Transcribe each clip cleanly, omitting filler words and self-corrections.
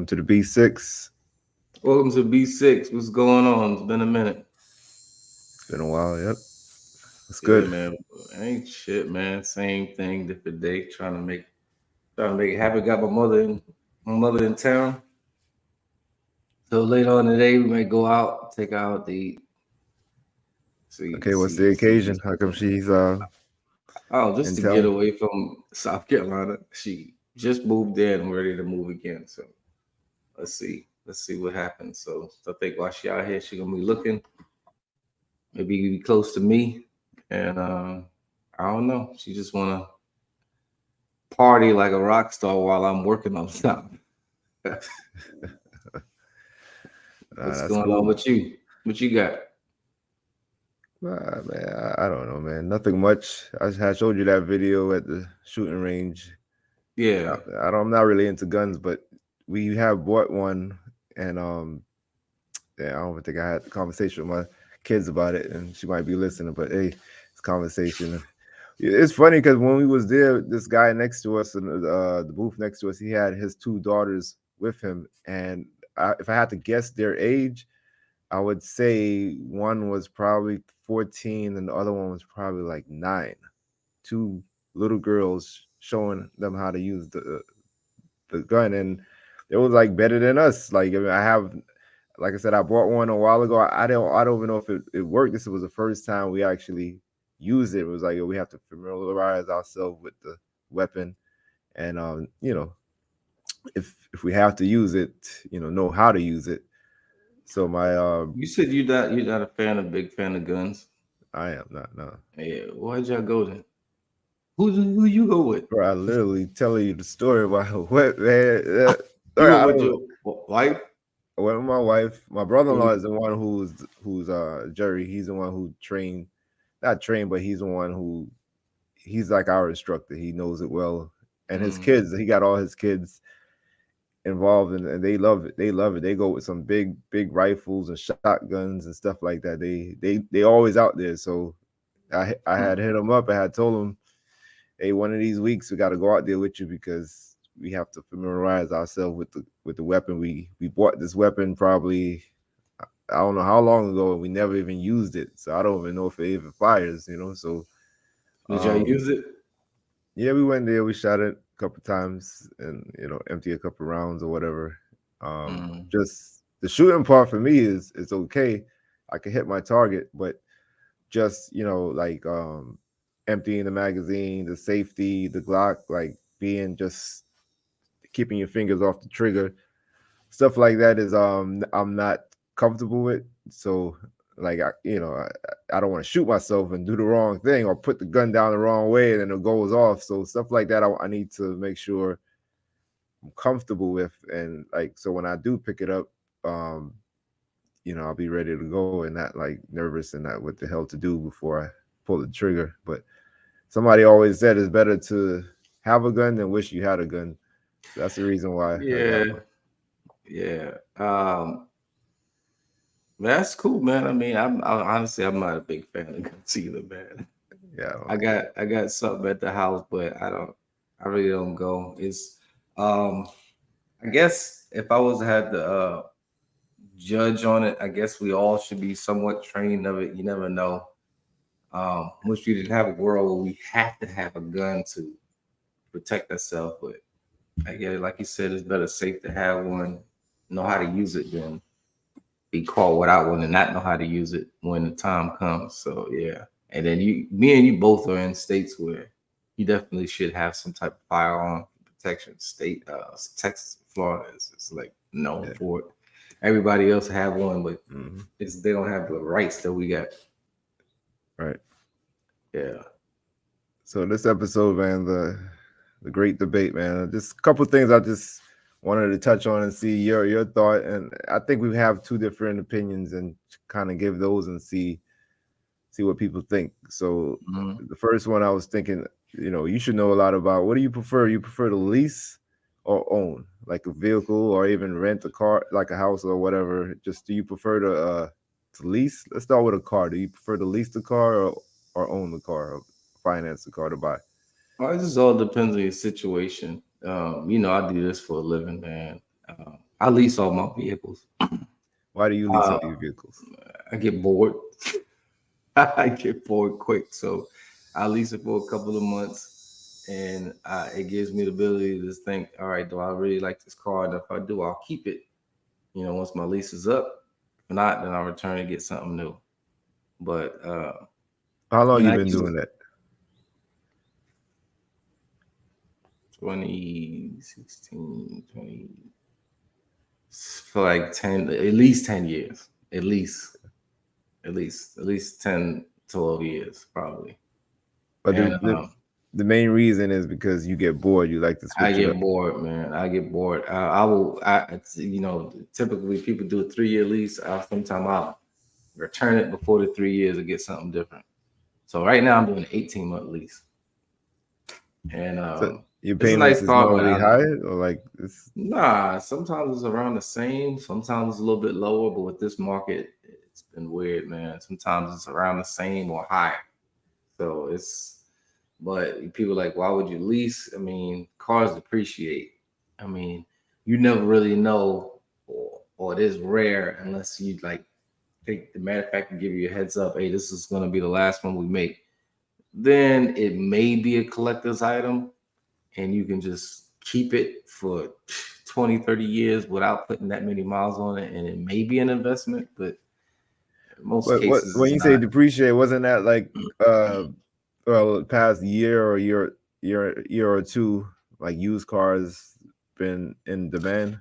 to the B6. Welcome to B6. What's going on? It's been a minute. It's been a while. Yep. It's Yeah, good. man. Ain't shit, man. Same thing, different day. Trying to make it happen. Got my mother in town. So later on today, we may go out, take her out to eat. See, Okay, what's see, the see. occasion? How come she's Oh, just in to get town? away from South Carolina. She just moved there and ready to move again. So let's see. Let's see what happens. So I think while she out here, she gonna be looking. Maybe be close to me. And I don't know. She just wanna party like a rock star while I'm working on something. What's That's going on cool. with you? What you got? Man, I don't know, man. Nothing much. I showed you that video at the shooting range. Yeah. I'm not really into guns, but we have bought one, and yeah, I don't think I had a conversation with my kids about it, and she might be listening. But hey, it's conversation. It's funny because when we was there, this guy next to us in the booth next to us, he had his two daughters with him, and if I had to guess their age, I would say one was probably 14 and the other one was probably like 9. Two little girls showing them how to use the gun, and it was like better than us. Like I mean, I have, like I said, I bought one a while ago. I don't even know if it worked. This was the first time we actually used it. It was like, we have to familiarize ourselves with the weapon, and if we have to use it, know how to use it. So my You said you're not a big fan of guns. I am not, no. Yeah. Why'd y'all go then? Who you go with? Bro, I literally telling you the story about what, man. You I went with don't. your wife? I went with my wife. My brother-in-law Mhm. is the one who's Jerry. He's the one who trained, not trained, but he's the one who he's like our instructor. He knows it well. And his Mhm. kids, he got all his kids involved in, and they love it. They love it. They go with some big rifles and shotguns and stuff like that. They always out there. So I Hmm. had hit him up. I had told him, hey, one of these weeks we got to go out there with you because we have to familiarize ourselves with the weapon. We bought this weapon probably, I don't know how long ago, and we never even used it. So I don't even know if it even fires. So Did y'all um use it? yeah, we went there, we shot it a couple times, and empty a couple rounds or whatever. Mm. Just the shooting part for me is okay. I can hit my target, but just like emptying the magazine, the safety, the Glock, like being just keeping your fingers off the trigger, stuff like that is I'm not comfortable with. So like I don't want to shoot myself and do the wrong thing or put the gun down the wrong way and then it goes off. So stuff like that I need to make sure I'm comfortable with, and like so when I do pick it up, um, I'll be ready to go and not like nervous and not what the hell to do before I pull the trigger. But somebody always said it's better to have a gun than wish you had a gun. So that's the reason why I got Yeah. one. Yeah. That's cool, man. I mean, honestly, I'm not a big fan of guns either, man. Yeah, I don't I like got it. I got something at the house, but I really don't go. Um I guess if I was to have to judge on it, I guess we all should be somewhat trained of it. You never know. Wish we didn't have a world where we have to have a gun to protect ourselves, but I guess like you said, it's better safe to have one, know how to use it than be caught without one and not know how to use it when the time comes. So yeah. And then me and you both are in states where you definitely should have some type of firearm protection. Texas, Florida is like known Yeah. for it. Everybody else have one, but Hmm. they don't have the rights that we got. Right. Yeah. So this episode, man, the great debate, man. Just a couple things I just wanted to touch on and see your thought. And I think we have two different opinions and kind of give those and see what people think. So Mhm. the first one I was thinking, you should know a lot about. What do you prefer? You prefer to lease or own, like a vehicle, or even rent a car, like a house or whatever? Just do you prefer to lease? Let's start with a car. Do you prefer to lease the car or own the car, or finance the car to buy? Well, it just all depends on your situation. I do this for a living, man. I lease all my vehicles. Why do you lease Uh, all your vehicles? I get bored. I get bored quick, so I lease it for a couple of months, and it gives me the ability to just think, all right, do I really like this car? And if I do, I'll keep it. Once my lease is up. If not, then I'll return and get something new. But How long you I been usually doing that? 2016, 20 for like 10, at least 10 years, at least 10, 12 years probably. But And the main reason is because you get bored. You like to I switch it up. get bored, man. I get bored. I will. Typically people do a 3-year lease. I'll return it before the 3 years and get something different. So right now I'm doing an 18-month lease, and So your it's a nice payments is car, but normally high, or like it's nah. Sometimes it's around the same. Sometimes it's a little bit lower. But with this market, it's been weird, man. Sometimes it's around the same or higher. So but people are like, why would you lease? I mean, cars depreciate. I mean, you never really know, or it is rare unless you like think the manufacturer give you a heads up. Hey, this is going to be the last one we make. Then it may be a collector's item, and you can just keep it for 20, 30 years without putting that many miles on it, and it may be an investment, but in most what cases when it's you say not. depreciate, wasn't that like uh well past year or year or two, like used cars been in demand?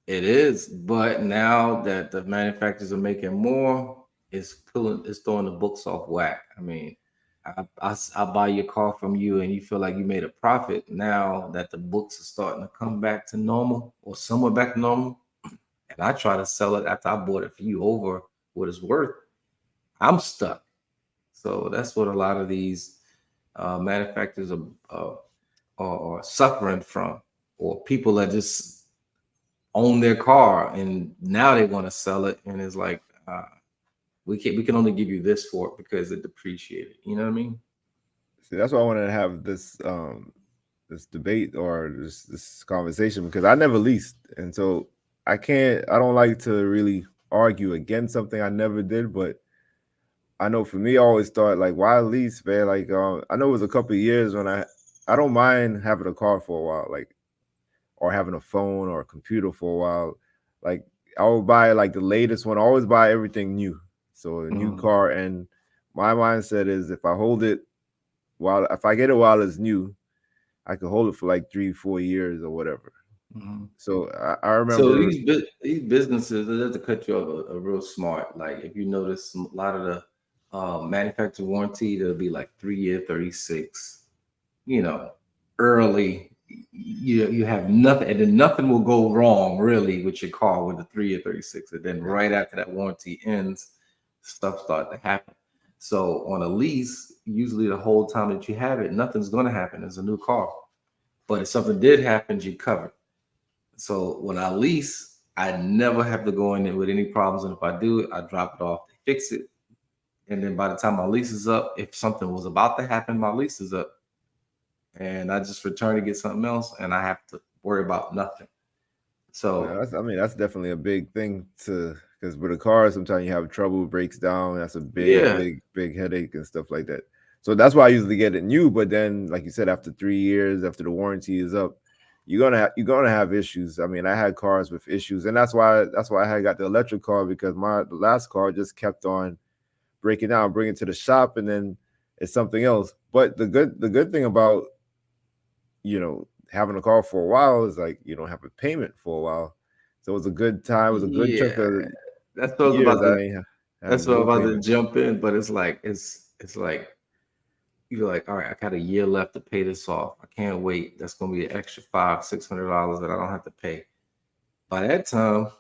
It is, but now that the manufacturers are making more, it's throwing the books off whack. I mean, I buy your car from you, and you feel like you made a profit. Now that the books are starting to come back to normal or somewhat back to normal, and I try to sell it after I bought it for you over what it's worth, I'm stuck. So that's what a lot of these manufacturers are suffering from, or people that just own their car and now they want to sell it, and it's like we can only give you this for it because it depreciated. You know what I mean? See, that's why I wanted to have this debate or this conversation because I never leased, and so I don't like to really argue against something I never did, but I know for me, I always thought like, why lease, man? Like, I know it was a couple of years when I don't mind having a car for a while, like, or having a phone or a computer for a while. Like, I would buy like the latest one. I always buy everything new, so a new Mhm. car. And my mindset is if I hold it while if I get it while it's new, I could hold it for like 3, 4 years or whatever. Mhm. So I So remember, these businesses, they have to cut you off a real smart. Like if you notice a lot of the manufacturer warranty, they'll be like 3 year, 36. You know, early. You have nothing, and then nothing will go wrong really with your car with the 3 year, 36. And then right after that warranty ends, stuff start to happen. So on a lease, usually the whole time that you have it, nothing's going to happen. It's a new car. But if something did happen, you covered. So when I lease, I never have to go in there with any problems. And if I do, I drop it off, they fix it. And then by the time my lease is up, if something was about to happen, my lease is up. And I just return to get something else, and I have to worry about nothing. So I mean, that's definitely a big thing to because with a car, sometimes you have trouble, breaks down. That's a big, yeah, big headache and stuff like that. So that's why I usually get it new. But then, like you said, after 3 years, after the warranty is up, you're gonna have issues. I mean, I had cars with issues, and that's why I had got the electric car because the last car just kept on breaking down, bring it to the shop, and then it's something else. But the good thing about having a car for a while is like you don't have a payment for a while. So it was a good time. It was a good chunk yeah. of That's what I was years about to. I ain't have That's what I no was about to payment. jump in, but it's like you're like, all right, I got a year left to pay this off. I can't wait. That's gonna be an extra $500, $600 that I don't have to pay. By that time,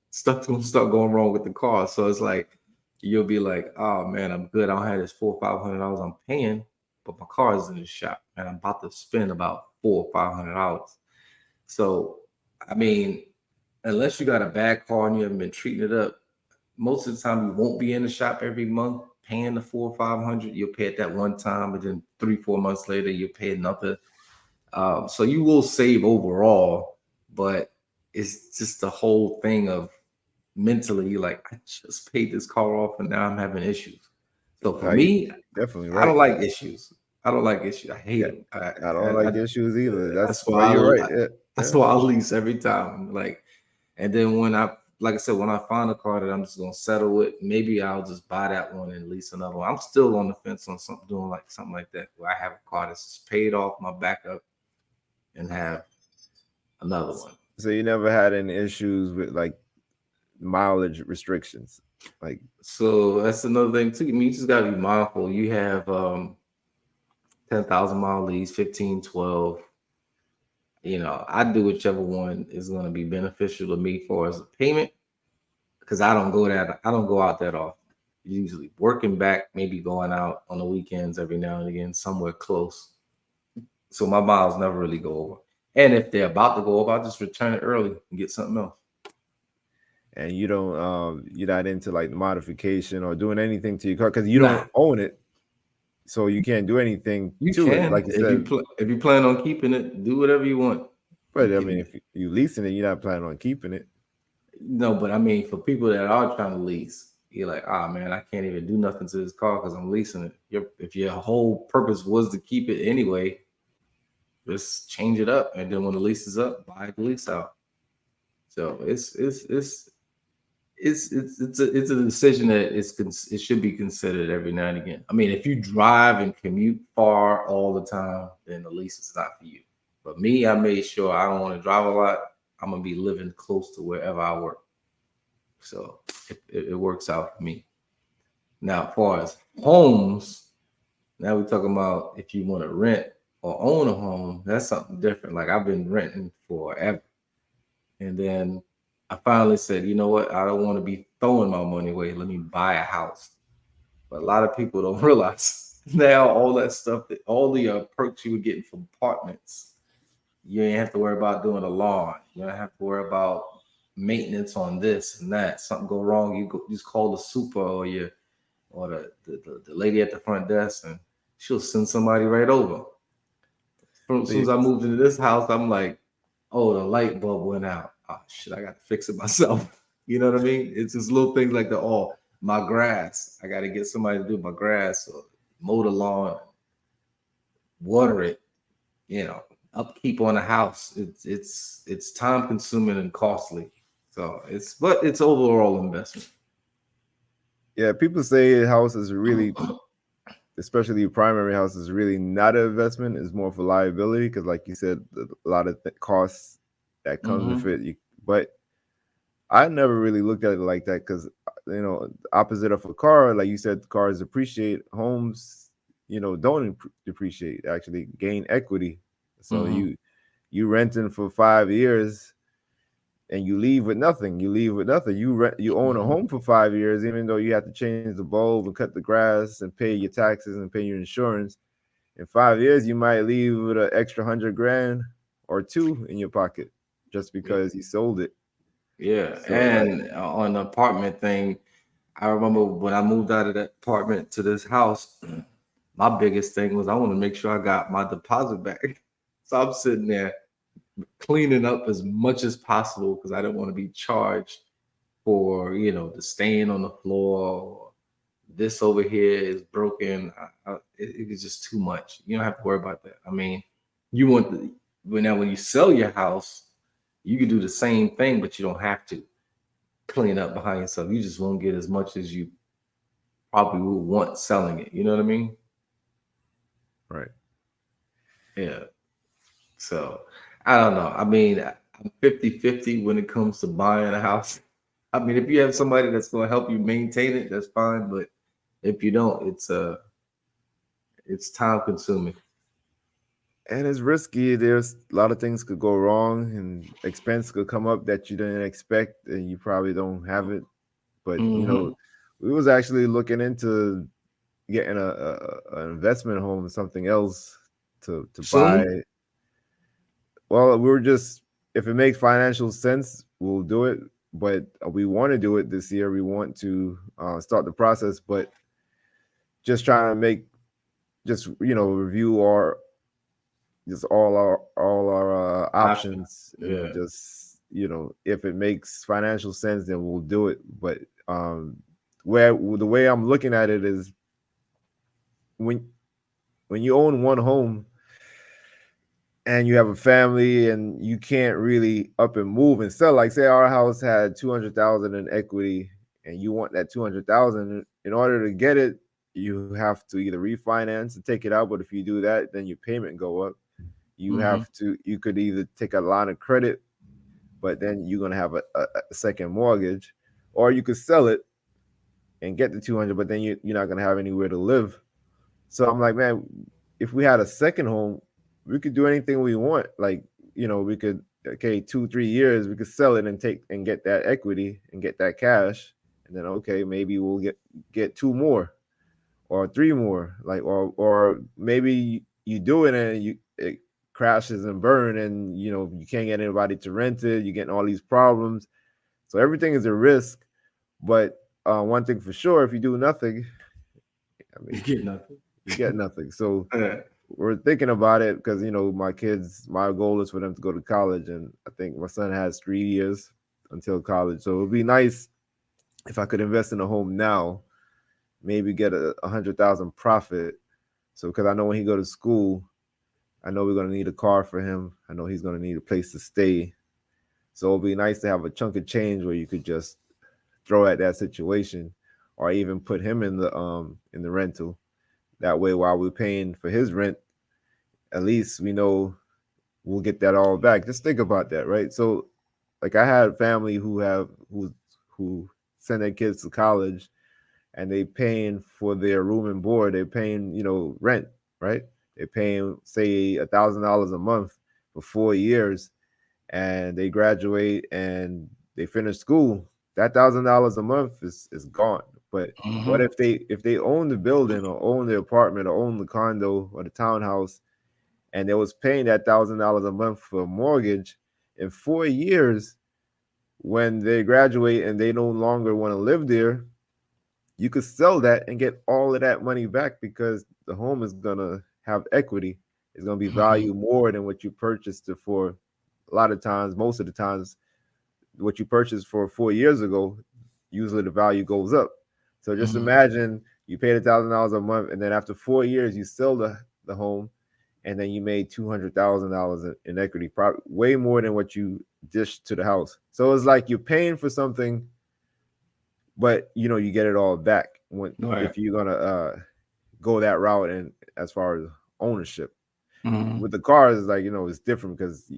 stuff's gonna start going wrong with the car. So it's like you'll be like, oh man, I'm good. I don't have this $400, $500 I'm paying, but my car is in the shop and I'm about to spend about $400, $500. So I mean, unless you got a bad car and you haven't been treating it up, most of the time you won't be in the shop every month paying the 400 or 500. You'll pay it that one time, but then 3, 4 months later you'll pay another. So you will save overall, but it's just the whole thing of mentally, you're like, I just paid this car off and now I'm having issues. So for You me, definitely I right. don't like issues. I don't like issues. I hate Yeah, them. I don't like issues either. That's But why you're right. Yeah, that's yeah. why I lease every time. Like, and then when I, like I said, when I find a car that I'm just gonna settle with, maybe I'll just buy that one and lease another one. I'm still on the fence on something, doing like something like that, where I have a car that's just paid off my backup and have another one. So you never had any issues with like mileage restrictions, like So that's another thing too. I mean, you just gotta be mindful. You have 10,000 mile lease, 15, 12. I do whichever one is going to be beneficial to me for as a payment, because I don't go out that often. Usually working back, maybe going out on the weekends every now and again, somewhere close. So my miles never really go over. And if they're about to go over, I'll just return it early and get something else. and you don't you're not into like modification or doing anything to your car because you Nah, don't own it, so you can't do anything you to it, like can you said. if you plan on keeping it, do whatever you want. But You I mean, can. if you leasing it, you're not planning on keeping it. No, but I mean, for people that are trying to lease, you're like, ah, man, I can't even do nothing to this car because I'm leasing it. If your whole purpose was to keep it anyway, just change it up, and then when the lease is up, buy the lease out. So it's a decision that it should be considered every now and again. I mean, if you drive and commute far all the time, then the lease is not for you. But me, I made sure I don't want to drive a lot. I'm gonna be living close to wherever I work. So it works out for me. Now, as far as homes, now we're talking about if you want to rent or own a home, that's something different. Like I've been renting forever. And then I finally said, you know what? I don't want to be throwing my money away. Let me buy a house. But a lot of people don't realize now all that stuff, that all the perks you were getting from apartments, you ain't have to worry about doing a lawn. You don't have to worry about maintenance on this and that. Something go wrong, you just call the super or the lady at the front desk, and she'll send somebody right over. As So soon you, as I moved into this house, I'm like, oh, the light bulb went out. Oh shit, I got to fix it myself. You know what I mean? It's just little things like the my grass. I got to get somebody to do my grass or mow the lawn, water it. You know, upkeep on a house. It's time consuming and costly. So but it's overall investment. yeah, people say a house is really, especially a primary house, is really not an investment. It's more for liability because, like you said, a lot of costs that comes with Mm-hmm. it. But I never really looked at it like that because, opposite of a car, like you said, cars appreciate. Homes, don't depreciate. Actually, gain equity. So Mm-hmm. you renting for 5 years and you leave with nothing. You leave with nothing. You own a Mm-hmm. home for 5 years, even though you have to change the bulb and cut the grass and pay your taxes and pay your insurance. In 5 years, you might leave with an extra 100 grand or two in your pocket just Yeah. because you sold it. Yeah. So like, And on the apartment thing, I remember when I moved out of that apartment to this house, my biggest thing was I want to make sure I got my deposit back. So I'm sitting there cleaning up as much as possible because I didn't want to be charged for, the stain on the floor or this over here is broken. It was just too much. You don't have to worry about that. I mean, you want the, when you sell your house, you can do the same thing, but you don't have to clean up behind yourself. You just won't get as much as you probably would want selling it. You know what I mean? right. Yeah. So I don't know. I mean, I'm 50-50 when it comes to buying a house. I mean, if you have somebody that's going to help you maintain it, that's fine. But if you don't, it's time consuming. And it's risky. There's a lot of things could go wrong and expense could come up that you didn't expect and you probably don't have it. But Hmm. we was actually looking into getting an investment home, something else to buy. Soon. Well, we were just, if it makes financial sense, we'll do it. But we want to do it this year. We want to start the process, but just trying to just review our just all our Option. options and Yeah. just if it makes financial sense, then we'll do it. But um, where the way I'm looking at it is when you own one home and you have a family and you can't really up and move and sell. Like say our house had 200,000 in equity, and you want that 200,000. In order to get it, you have to either refinance and take it out. But if you do that, then your payment go up. Mm-hmm. You could either take a line of credit, but then you're gonna have a second mortgage, or you could sell it and get the 200, but then you're not gonna have anywhere to live. So I'm like, man, if we had a second home, we could do anything we want. Like, we could, okay, 2 3 years, we could sell it and take and get that equity and get that cash, and then okay, maybe we'll get two more or three more, like, or maybe you do it and it crashes and burn, and you can't get anybody to rent it. You're getting all these problems, so everything is a risk. But one thing for sure, if you do nothing, I You mean, get nothing. you get nothing. So Yeah. we're thinking about it because my kids. My goal is for them to go to college, and I think my son has 3 years until college. So it would be nice if I could invest in a home now, maybe get 100,000 profit. So because I know when he go to school, I know we're gonna need a car for him. I know he's gonna need a place to stay. So it'd be nice to have a chunk of change where you could just throw at that situation, or even put him in the rental. That way, while we're paying for his rent, at least we know we'll get that all back. Just think about that, right? So, like I had family who send their kids to college, and they paying for their room and board. They're paying rent, right? They're paying say $1,000 a month for 4 years, and they graduate and they finish school. That $1,000 a month is gone. But what Mm-hmm. if they own the building or own the apartment or own the condo or the townhouse, and they was paying that $1,000 a month for a mortgage in 4 years? When they graduate and they no longer want to live there, you could sell that and get all of that money back, because the home is gonna have equity. It's gonna be Mm-hmm. valued more than what you purchased it for. A lot of times, most of the times, what you purchased for 4 years ago, usually the value goes up. So just Mm-hmm. imagine you paid $1,000 a month, and then after 4 years, you sell the home, and then you made $200,000 in equity, probably way more than what you dished to the house. So it's like you're paying for something, but you get it all back when Right. if you're gonna go that route. And as far as ownership Mm-hmm. with the cars, it's like it's different, because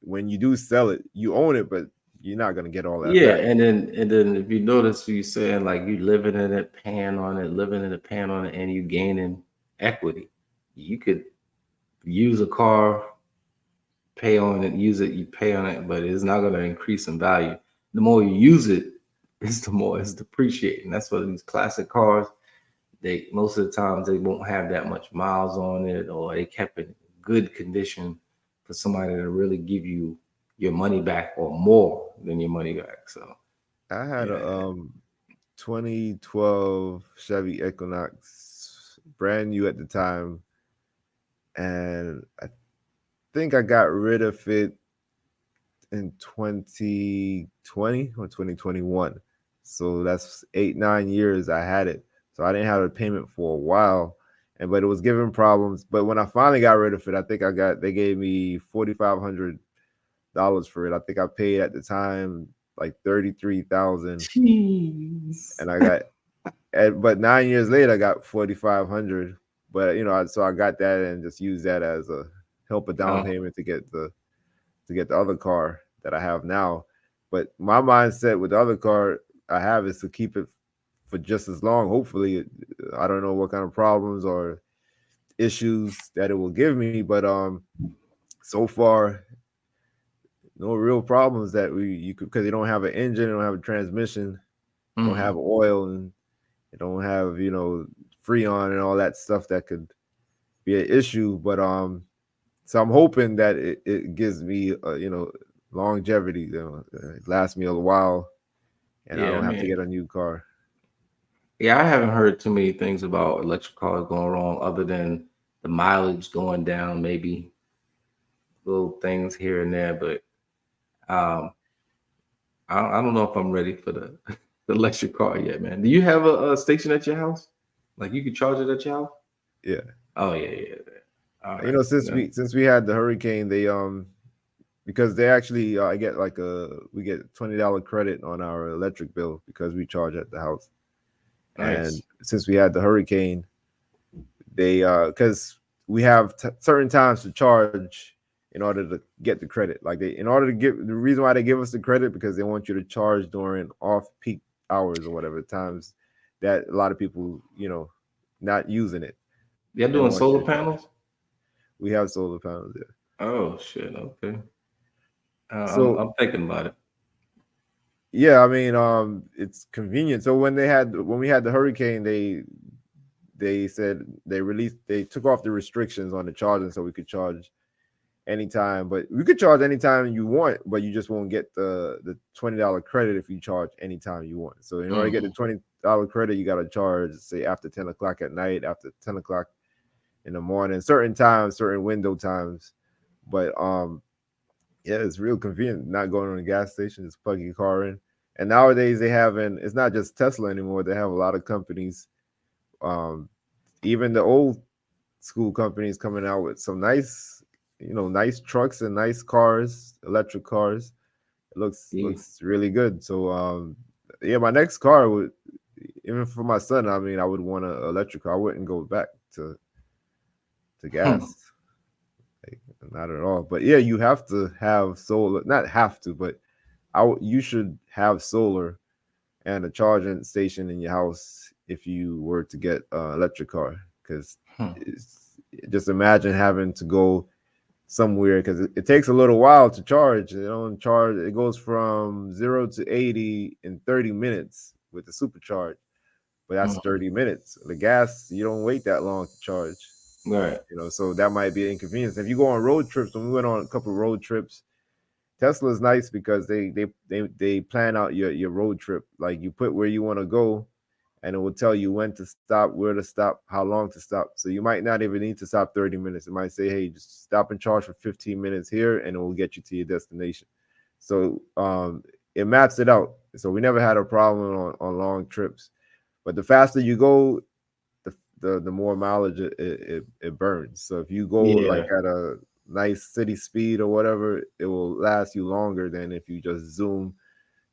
when you do sell it, you own it, but you're not gonna get all that Yeah, back. and then if you notice, you saying like you living in it, paying on it, living in it, paying on it, and you gaining equity. You could use a car, pay on it, use it, you pay on it, but it's not going to increase in value. The more you use it, it's the more it's depreciating. That's what these classic cars, they most of the times they won't have that much miles on it, or they kept in good condition for somebody to really give you your money back or more than your money back. So I had a yeah. 2012 Chevy Equinox, brand new at the time, and I think I got rid of it in 2020 or 2021. So that's 8 9 years I had it. So I didn't have a payment for a while, and but it was giving problems. But when I finally got rid of it, I think they gave me $4,500 for it. I think I paid at the time like 33,000, Jeez. and but 9 years later I got 4,500. But so I got that and just used that as a help a down Oh, payment to get the other car that I have now. But my mindset with the other car I have is to keep it for just as long. Hopefully, I don't know what kind of problems or issues that it will give me, but so far no real problems that you could, because you don't have an engine, you don't have a transmission, don't hmm. have oil, and you don't have freon and all that stuff that could be an issue. But so I'm hoping that it gives me longevity, it lasts me a while, and I Yeah, I don't have to mean, get a new car. yeah, I haven't heard too many things about electric cars going wrong other than the mileage going down, maybe little things here and there. But I don't know if I'm ready for the the electric car yet, man. Do you have a station at your house? Like you can charge it at your house? Yeah. Oh yeah, yeah. Yeah. All You right. know, Yeah. since we had the hurricane, they because they actually I get like we get $20 credit on our electric bill because we charge at the house. And Nice. since we had the hurricane, they because we have certain times to charge in order to get the credit. Like they in order to give the reason why they give us the credit because they want you to charge during off peak hours or whatever times that a lot of people not using it. Y'all They doing want you solar to charge. panels? We have solar panels there. Oh shit. Okay. So I'm thinking about it. yeah, I mean, it's convenient. So when we had the hurricane, they said they took off the restrictions on the charging, so we could charge anytime. But we could charge anytime you want, but you just won't get the $20 credit if you charge anytime you want. So in order to get the Mhm. $20 credit, you got to charge say after 10 o'clock at night, after 10 o'clock in the morning, certain times, certain window times. But yeah, it's real convenient not going to the gas station, just plug your car in. And nowadays they having it's not just Tesla anymore. They have a lot of companies, um, even the old school companies coming out with some nice trucks and nice cars, electric cars. It Yeah. looks really good. So yeah, my next car would even for my son. I mean, I would want an electric car. I wouldn't go back to Hmm. gas. Like, not at all. But yeah, you have to have solar. Not have to, but you should have solar and a charging station in your house if you were to get an electric car. Because Hmm. just imagine having to go somewhere because it takes a little while to charge. It don't charge. It goes from 0 to 80 in 30 minutes with the supercharge, but that's Hmm. 30 minutes. The gas you don't wait that long to charge. Right. So that might be an inconvenience. If you go on road trips, when we went on a couple of road trips, Tesla is nice because they plan out your road trip. Like you put where you want to go, and it will tell you when to stop, where to stop, how long to stop. So you might not even need to stop 30 minutes. It might say, hey, just stop and charge for 15 minutes here, and it will get you to your destination. So it maps it out. So we never had a problem on long trips. But the faster you go, the more mileage it burns. So if you go like Yeah. at a nice city speed or whatever, it will last you longer than if you just zoom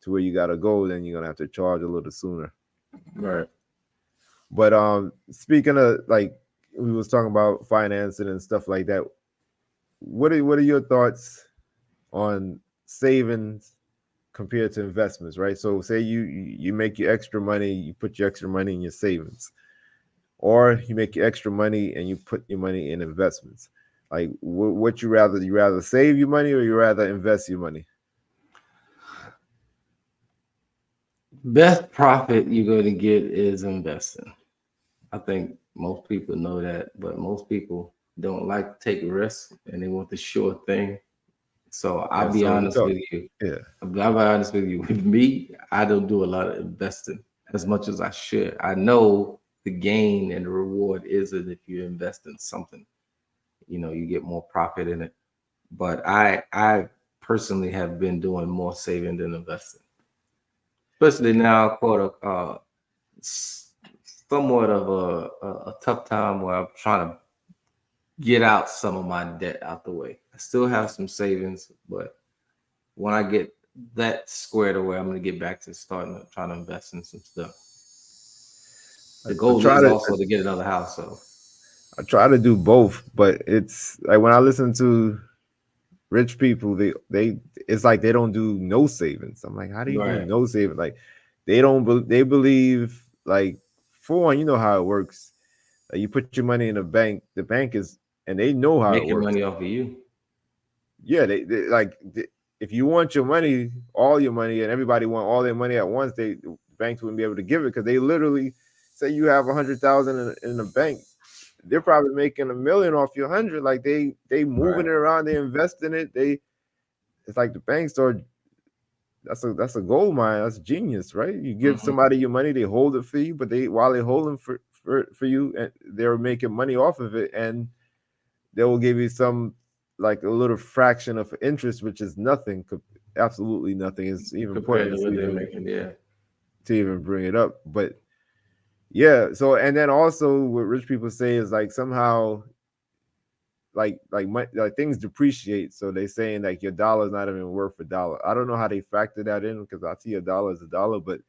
to where you gotta go. Then you're gonna have to charge a little sooner. Right. But speaking of like we was talking about financing and stuff like that, what are your thoughts on savings compared to investments, right? So say you make your extra money, you put your extra money in your savings, or you make your extra money and you put your money in investments. Like what you rather save your money or you rather invest your money? Best profit you're going to get is investing. I think most people know that, but most people don't like to take risks and they want the sure thing. So Yeah. I'll be So we honest talk. with you. Yeah. I'll be honest with you. With me, I don't do a lot of investing as much as I should. I know the gain and the reward is it if you invest in something. You get more profit in it. But I personally have been doing more saving than investing. Especially now, quote s- somewhat of a tough time where I'm trying to get out some of my debt out the way. I still have some savings, but when I get that squared away, I'm gonna get back to starting to trying to invest in some stuff. I, The I goal try is to also to get another house. So I try to do both, but it's like when I listen to rich people, they it's like they don't do no savings. I'm like, how do you do right, no savings? Like they believe like for one, you know how it works. Like, you put your money in a bank, the bank is and they know how it making works. money off of you. Yeah, if you want your money, all your money, and everybody want all their money at once, the banks wouldn't be able to give it because they literally say you have 100,000 in the bank, they're probably making 1 million off your 100. Like they moving Right. it around, they invest in it. It's like the banks are that's a gold mine. That's genius, right? You give Hmm. somebody your money, they hold it for you, but they while they holding for you, and they're making money off of it, and they will give you some like a little fraction of interest, which is nothing absolutely nothing. It's even compared to pointless what they're making. Yeah. to even bring it up. But yeah, so and then also what rich people say is like somehow like things depreciate. So they saying like your dollar is not even worth a dollar. I don't know how they factor that in because I see a dollar is a dollar, but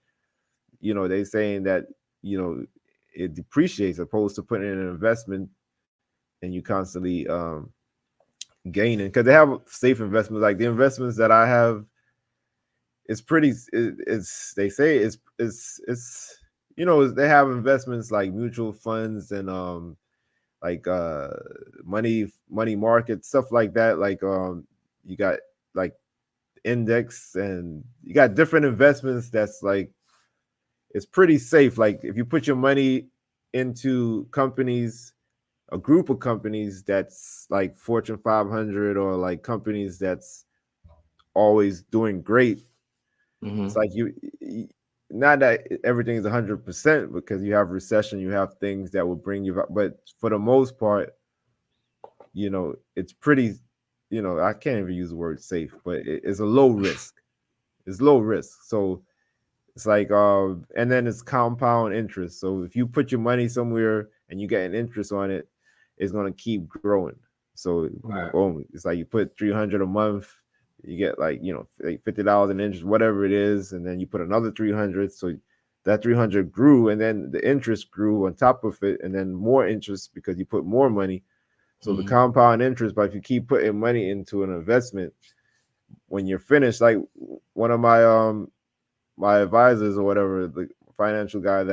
they saying that you know it depreciates opposed to putting in an investment and you constantly gaining because they have safe investments. Like the investments that I have, it's pretty. It's they say it's they have investments like mutual funds and like money market stuff like that. Like you got like index and you got different investments that's like it's pretty safe. Like if you put your money into companies, a group of companies that's like Fortune 500 or like companies that's always doing great. It's Mm-hmm. like not that everything is 100% because you have recession, you have things that will bring you, but for the most part, it's pretty, I can't even use the word safe, but it's a low risk. It's low risk. So it's like, and then it's compound interest. So if you put your money somewhere and you get an interest on it, it's gonna keep growing. So Right. boom, it's like you put 300 a month, you get like like $50 in interest, whatever it is, and then you put another 300. So that 300 grew, and then the interest grew on top of it, and then more interest because you put more money. So the Mm-hmm. compound interest, but if you keep putting money into an investment, when you're finished, like one of my advisors or whatever, the financial guy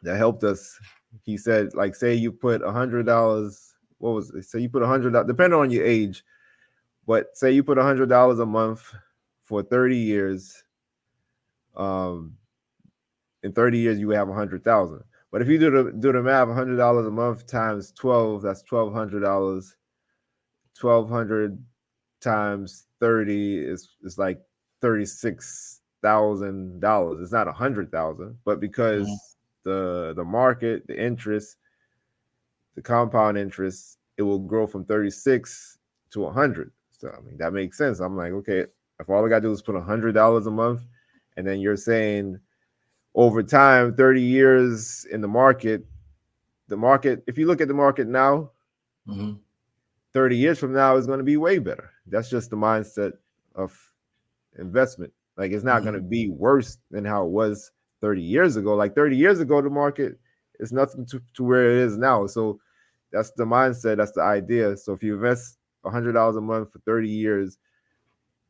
that helped us, he said like say you put $100, what was it? Say you put $100, depending on your age, but say you put $100 a month for 30 years, um, in 30 years you would have 100,000. But if you do the math, $100 a month times 12, that's $1,200. 1,200 times 30 is like $36,000. It's not 100,000, but Mm-hmm. because the market, the interest, the compound interest, it will grow from 36 to 100. So I mean that makes sense. I'm like, okay, if all I gotta do is put $100 a month, and then you're saying over time, 30 years in the market, if you look at the market now, Mm-hmm. 30 years from now is going to be way better. That's just the mindset of investment. Like it's not going to Mm-hmm. be worse than how it was 30 years ago. Like 30 years ago, the market is nothing to where it is now. So that's the mindset. That's the idea. So if you invest $100 a month for 30 years,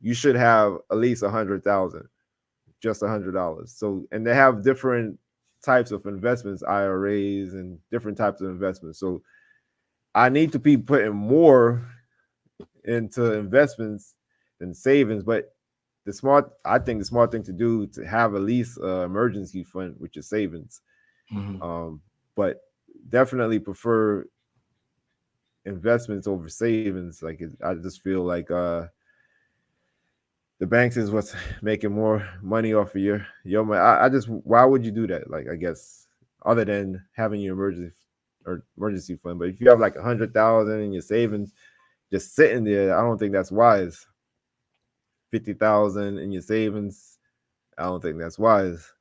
you should have at least 100,000, just $100. So, and they have different types of investments, IRAs and different types of investments. So I need to be putting more into investments than savings. But I think the smart thing to do to have at least an emergency fund, which is savings. Mm-hmm. Um, but definitely prefer investments over savings. Like I just feel like the banks is what's making more money off of your money. I just why would you do that? Like I guess other than having your emergency fund. But if you have like 100,000 in your savings just sitting there, I don't think that's wise. 50,000 in your savings. I don't think that's wise.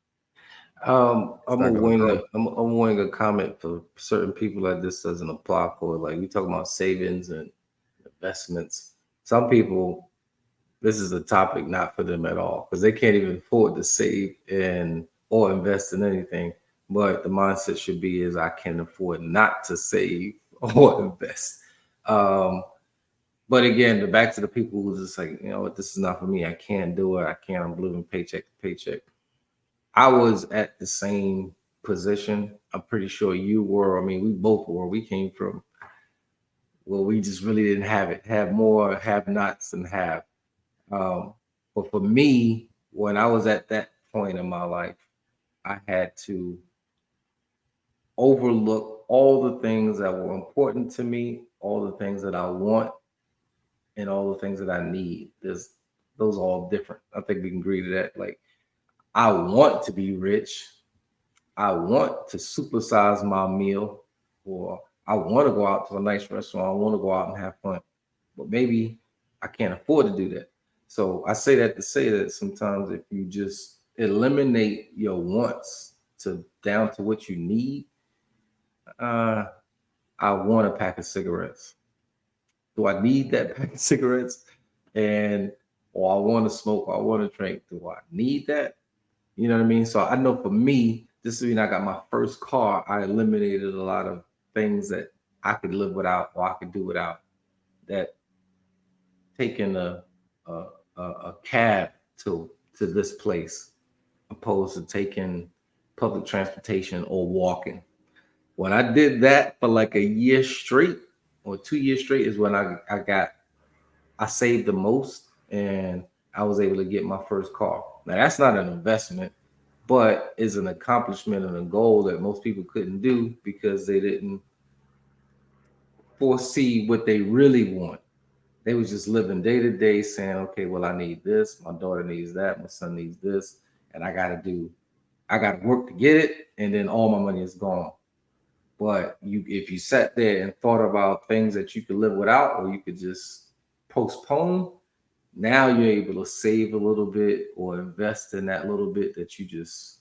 It's I'm a not gonna wing. grow. I'm wing a comment for certain people that this doesn't apply for. Like we talking about savings and investments. Some people, this is a topic not for them at all because they can't even afford to save and or invest in anything. But the mindset should be is I can afford not to save or invest. Um, but again, back to the people who's just like, you know what, this is not for me. I can't do it. I can't. I'm living paycheck to paycheck. I was at the same position. I'm pretty sure you were. I mean, we both were. We came from, well, we just really didn't have it. Have more have nots than have. But for me, when I was at that point in my life, I had to overlook all the things that were important to me, all the things that I want, and all the things that I need. Those are all different. I think we can agree to that. Like I want to be rich. I want to supersize my meal, or I want to go out to a nice restaurant. I want to go out and have fun, but maybe I can't afford to do that. So I say that to say that sometimes if you just eliminate your wants to down to what you need, uh, I want a pack of cigarettes. Do I need that pack of cigarettes? And or I want to smoke, or I want to drink. Do I need that? You know what I mean? So I know for me, this is when I got my first car, I eliminated a lot of things that I could live without or I could do without. That taking a, a cab to this place opposed to taking public transportation or walking. When I did that for like a year straight or 2 years straight is when I saved the most and I was able to get my first car. Now that's not an investment, but is an accomplishment and a goal that most people couldn't do because they didn't foresee what they really want. They was just living day to day saying, okay, well, I need this, my daughter needs that, my son needs this, and I gotta work to get it, and then all my money is gone. But if you sat there and thought about things that you could live without, or you could just postpone, now you're able to save a little bit or invest in that little bit that you just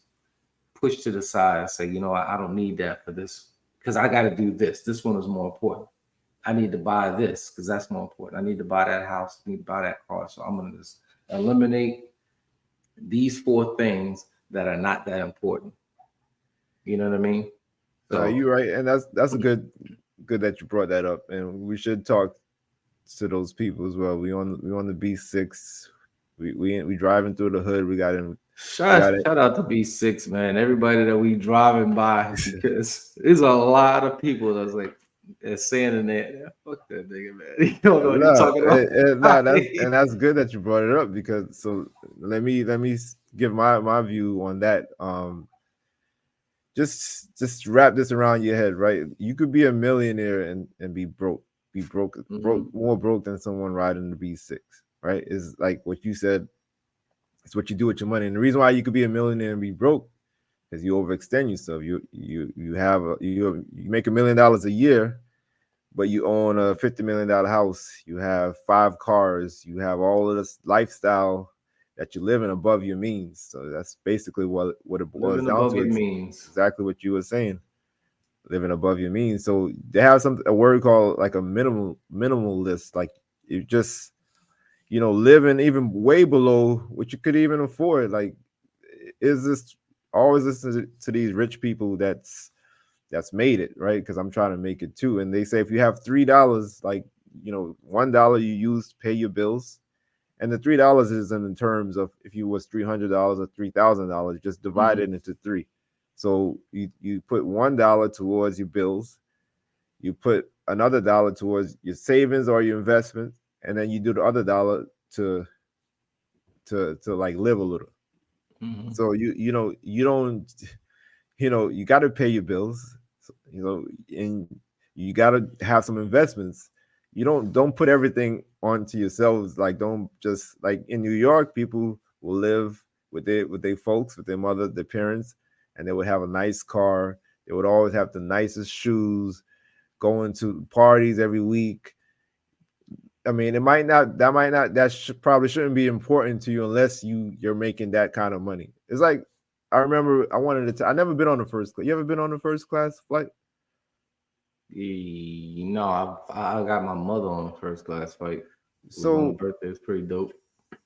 push to the side and say, you know, I don't need that for this because I got to do this. This one is more important. I need to buy this because that's more important. I need to buy that house. I need to buy that car. So I'm going to just eliminate these four things that are not that important. You know what I mean? So, You're right, and that's a good that you brought that up, and we should talk to those people as well. We on the B6. We driving through the hood. We got it. shout out to B6, man. Everybody that we driving by because there's a lot of people that's like that's saying in there, "Yeah, fuck that nigga, man. You don't know what you're No, talking about." nah, that's good that you brought it up because so give my view on that. Just wrap this around your head, right? You could be a millionaire and be Mhm. more broke than someone riding the B6, right? Is like what you said. It's what you do with your money, and the reason why you could be a millionaire and be broke is you overextend yourself. You make $1 million a year, but you own a $50 million house, you have 5 cars, you have all of this lifestyle that you're living above your means. So that's basically what it boils Living down above to. your It's means. exactly what you were saying, living above your means. So they have a word called like a minimalist, like you just living even way below what you could even afford. Like, is this always listen to these rich people that's made it, right? Because I'm trying to make it too. And they say if you have $3, like $1 you use to pay your bills, and the $3 is in terms of if you was $300 or $3,000, just divide Mhm. it into three. So you put $1 towards your bills, you put another dollar towards your savings or your investments, and then you do the other dollar to to like live a little. Mhm. So you don't you got to pay your bills, and you got to have some investments. You don't put everything onto yourselves. Like, don't just like in New York, people will live with their folks, with their mother, their parents, and they would have a nice car. They would always have the nicest shoes, going to parties every week. I mean, probably shouldn't be important to you unless you're making that kind of money. It's like, I remember I never been on the first class. You ever been on the first class flight? No, I got my mother on the first class flight. It was on her So birthday. It's pretty dope.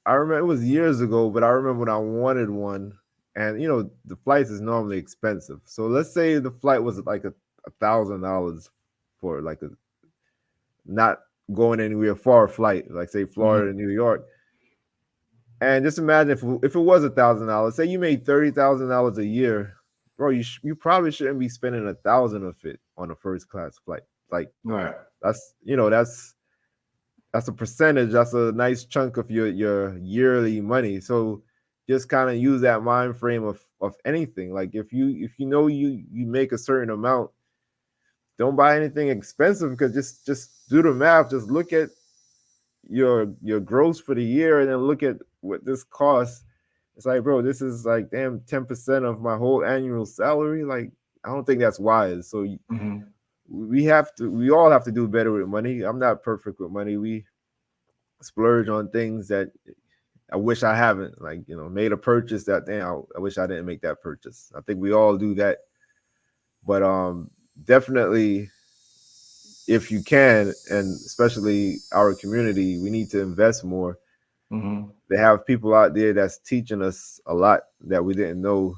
I remember it was years ago, but I remember when I wanted one, and the flights is normally expensive. So let's say the flight was like $1,000 for like a not going anywhere far flight, like say Mhm. Florida to New York. And just imagine if it was $1,000, say you made $30,000 a year, bro. You probably shouldn't be spending 1,000 of it on a first class flight. Like, Right. that's a percentage. That's a nice chunk of your yearly money. So just kind of use that mind frame of anything. Like, if you know you make a certain amount, don't buy anything expensive, because just do the math. Just look at your gross for the year, and then look at what this costs. It's like, bro, this is like damn 10% of my whole annual salary. Like, I don't think that's wise. So Mhm. we all have to do better with money. I'm not perfect with money. We splurge on things that I wish I haven't, like, made a purchase that damn. I wish I didn't make that purchase. I think we all do that, but definitely, if you can, and especially our community, we need to invest more. Mm-hmm. They have people out there that's teaching us a lot that we didn't know.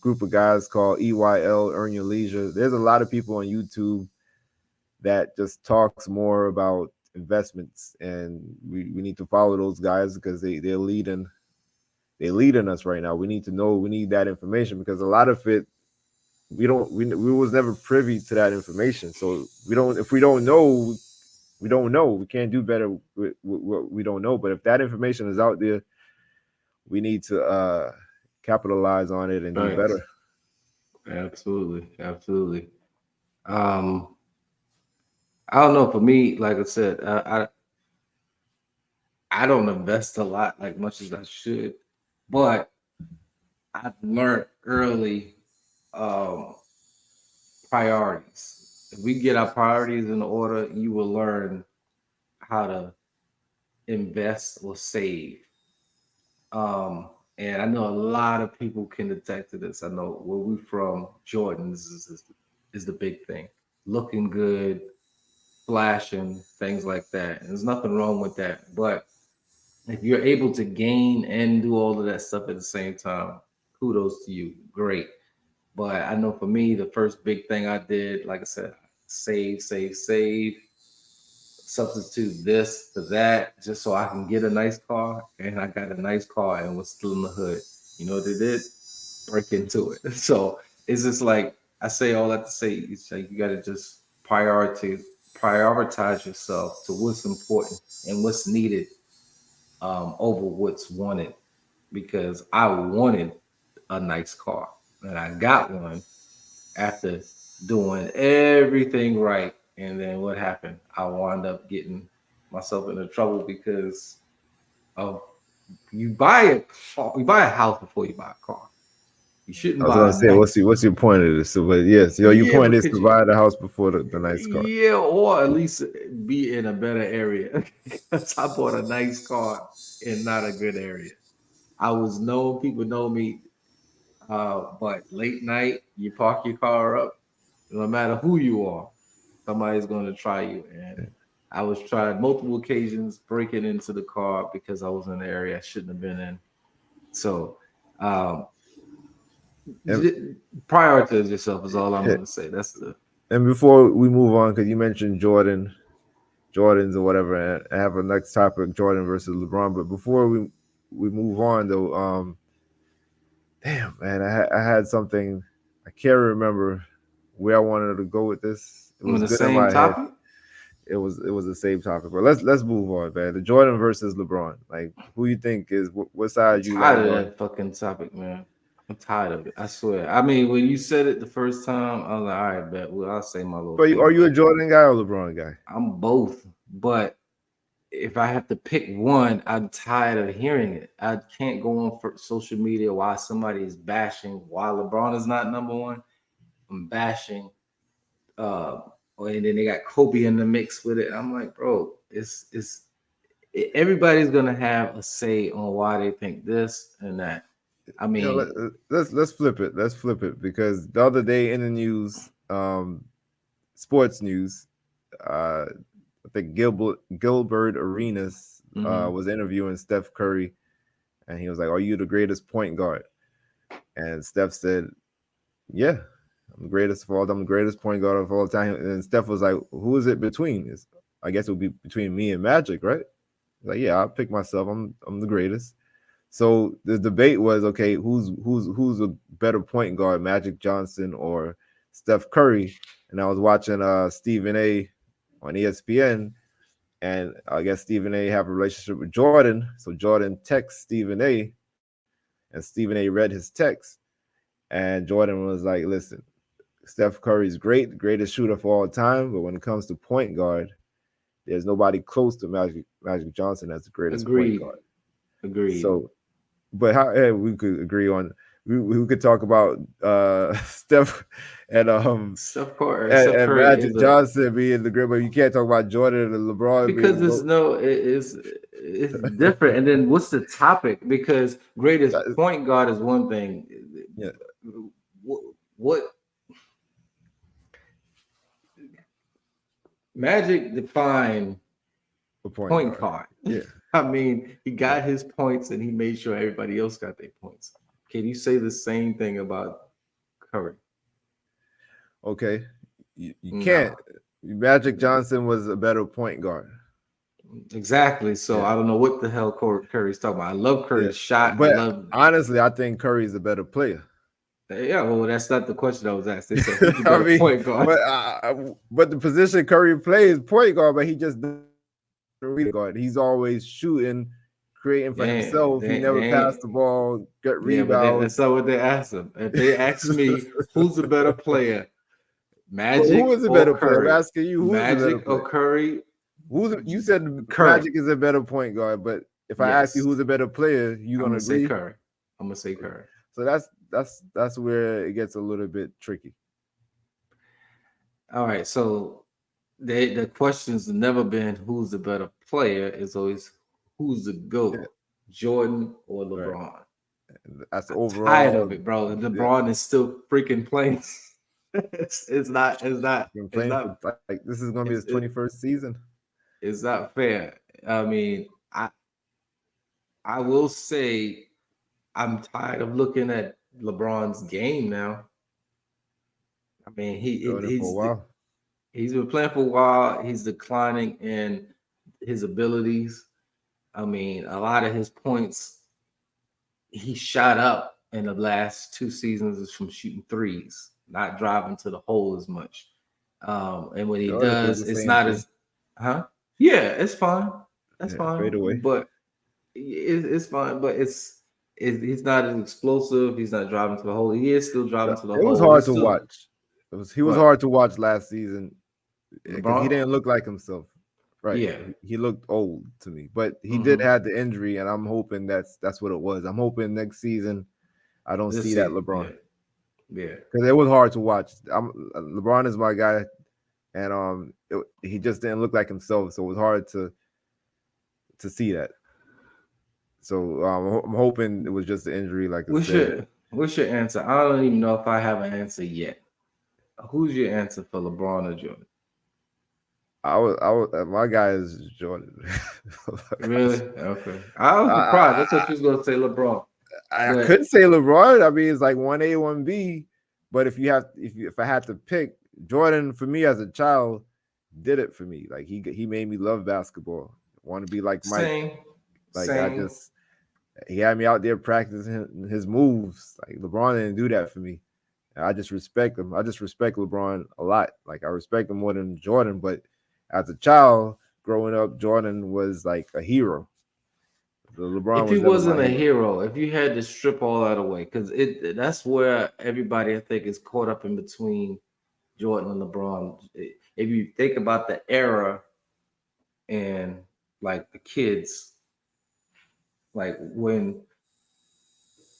Group of guys called EYL, Earn Your Leisure. There's a lot of people on YouTube that just talks more about investments, and we need to follow those guys because they're leading us right now. We need to know, we need that information because a lot of it we was never privy to that information. So if we don't know, we don't know. We can't do better with what we don't know. But if that information is out there, we need to capitalize on it and do Right. better. Absolutely. Absolutely. Um, I don't know. For me, like I said, I don't invest a lot, like much as I should, but I've learned early um, priorities. If we get our priorities in order, you will learn how to invest or save. Um, and I know a lot of people can detect to this. I know where we from, Jordans is the big thing. Looking good, flashing, things like that. And there's nothing wrong with that. But if you're able to gain and do all of that stuff at the same time, kudos to you. Great. But I know for me, the first big thing I did, like I said, save, save, save, substitute this to that just so I can get a nice car. And I got a nice car and was still in the hood. You know what they did? Break into it. So it's just like I say all that to say it's like you gotta just prioritize yourself to what's important and what's needed over what's wanted because I wanted a nice car and I got one after doing everything right. And then what happened? I wound up getting myself into trouble because of you buy a house before you buy a car. You I shouldn't was buy gonna a say, nice what's your point of this? So, but yes, your yeah, point is because to buy the house before the nice car. yeah, or at least be in a better area. Because I bought a nice car in not a good area. I was known, people know me, but late night, you park your car up, no matter who you are, somebody's going to try you. And I was tried multiple occasions breaking into the car because I was in the area I shouldn't have been in. So, um, And, prioritize yourself is all I'm going to say. That's the and before we move on, because you mentioned Jordans or whatever, and I have a next topic, Jordan versus LeBron. But before we move on though, damn man, I had something, I can't remember where I wanted to go with this. It on was the good in same my head. topic. It was the same topic, but let's move on, man. The Jordan versus LeBron. Like, who you think is what I'm side you tired land of on? that fucking topic, man. I'm tired of it. I swear. I mean, when you said it the first time, I was like, all right, bet. Well, I'll say my little But piece, are you a but Jordan guy or LeBron guy? I'm both. But if I have to pick one, I'm tired of hearing it. I can't go on for social media while somebody is bashing why LeBron is not number one. I'm bashing, uh, and then they got Kobe in the mix with it. I'm like, bro, everybody's gonna have a say on why they think this and that. I You know, mean, let's flip it. Let's flip it because the other day in the news, sports news, I think Gilbert Arenas mhm. was interviewing Steph Curry, and he was like, "Are you the greatest point guard?" And Steph said, "Yeah, I'm the greatest of all. I'm the greatest point guard of all time." And Steph was like, "Who is it between?" I guess it would be between me and Magic, right? Like, yeah, I'll pick myself. I'm the greatest. So the debate was, okay, who's a better point guard, Magic Johnson or Steph Curry? And I was watching Stephen A on ESPN, and I guess Stephen A have a relationship with Jordan. So Jordan texts Stephen A, and Stephen A read his text, and Jordan was like, "Listen, Steph Curry's great, the greatest shooter of all time, but when it comes to point guard, there's nobody close to Magic Johnson as the greatest point Agreed. guard." Agreed. So, but how we could agree on, we could talk about Steph and Steph and Curry Magic is a Johnson being the great, but you can't talk about Jordan and LeBron being because the it's GOAT. no it's different. And then what's the topic? Because greatest That- point guard is one thing. yeah, What Magic defined a point point guard. guard. Yeah, I mean, he yeah. got his points and he made sure everybody else got their points. Can you say the same thing about Curry? Okay, you can't. No. Magic Johnson was a better point guard. Exactly. So Yeah, I don't know what the hell Curry's talking about. I love yeah. Curry's shot. I But love honestly, I think Curry's a better player. yeah, well, that's not the question I was asked. They said who's the I better mean, point guard? but the position Curry plays point guard, but he just doesn't read guard. He's always shooting, creating for Damn, himself. He never they passed ain't the ball, get yeah, but rebounds. that's not what they asked him. If they ask me who's the better player, But who Magic is a or better player? I'm Curry? asking you, who's the better Magic or player? Curry? You said Curry. Magic is a better point guard, but if I ask you Yes. who's a better player, you I'm gonna gonna say agree? Curry. I'm gonna say Curry. So that's where it gets a little bit tricky. All right. So the question's never been who's the better player. It's always who's the Yeah, GOAT, Jordan or right. LeBron. That's I'm tired overall. of it, bro. Yeah, LeBron is still freaking playing. It's not. It's not. been It's playing not. for like this is gonna be It's his it, 21st season. it's not fair. I mean, I will say I'm tired of looking at LeBron's game now. I mean, Doing it for a while. he's been playing for a while. He's declining in his abilities. I mean, a lot of his points he shot up in the last two seasons is from shooting threes, not driving to the hole as much. And when he Jordan did does, the it's same not thing. as, huh? Yeah, it's fine. That's Yeah, fade fine. away. But it's fine. But he's not as explosive. He's not driving to the hole. He is still driving to the It was hole. hard He's to still watch. He was what hard to watch last season because he LeBron. didn't look like himself. Right, Yeah. he looked old to me, but he did Mm-hmm. have the injury, and I'm hoping that's what it was. I'm hoping next season I don't Let's see that see. LeBron Yeah. Yeah. because it was hard to watch. LeBron is my guy, and he just didn't look like himself, so it was hard to see that. So I'm hoping it was just the injury, like I said. What's your answer? I don't even know if I have an answer yet. Who's your answer for LeBron or Jordan? My guy is Jordan. Really? Okay. I was surprised. I I, thought you was gonna say LeBron, I but could say LeBron. I mean, it's like 1A, 1B. But if I had to pick, Jordan for me as a child did it for me. Like he made me love basketball. Want to be like Mike. same, Like same. he had me out there practicing his moves. Like LeBron didn't do that for me. I just respect him. I just respect LeBron a lot. Like I respect him more than Jordan. But as a child growing up, Jordan was like a hero. LeBron If he was never wasn't my a hero. hero, if you had to strip all that away, because that's where everybody I think is caught up in between Jordan and LeBron. If you think about the era and like the kids, like when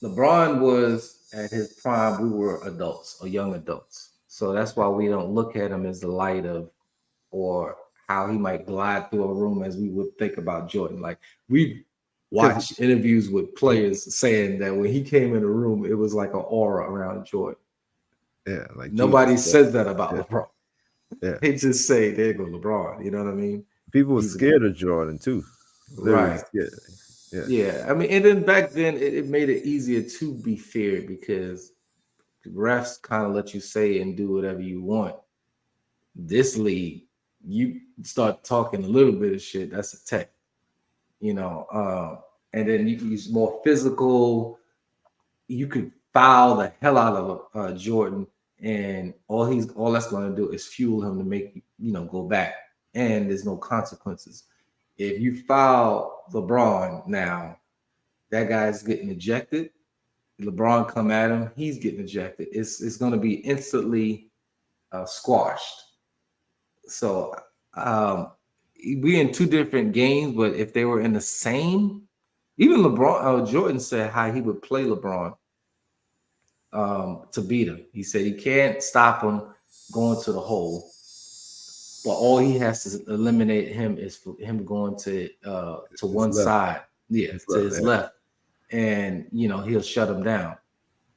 LeBron was at his prime, we were adults or young adults. So that's why we don't look at him as the light of or how he might glide through a room as we would think about Jordan. Like we Because watch interviews with players saying that when he came in the room, it was like an aura around Jordan. yeah, like Nobody Jesus. says that about Yeah, LeBron. yeah. They just say, there go LeBron. You know what I mean? People were He's a, scared of Jordan too. Literally right. scared. Yeah. Yeah. I mean, and then back then it made it easier to be feared because the refs kind of let you say and do whatever you want. This league, you start talking a little bit of shit, that's a tech, you know. And then you use more physical. You could foul the hell out of Jordan, and all that's going to do is fuel him to make go back, and there's no consequences. If you foul LeBron now, that guy's getting ejected. LeBron come at him, he's getting ejected. It's going to be instantly squashed. So we in two different games, but if they were in the same, even LeBron, Jordan said how he would play LeBron. to beat him. He said he can't stop him going to the hole, but all he has to eliminate him is for him going to It's one left. side, yeah, It's to left. his Yeah. left, and he'll shut him down.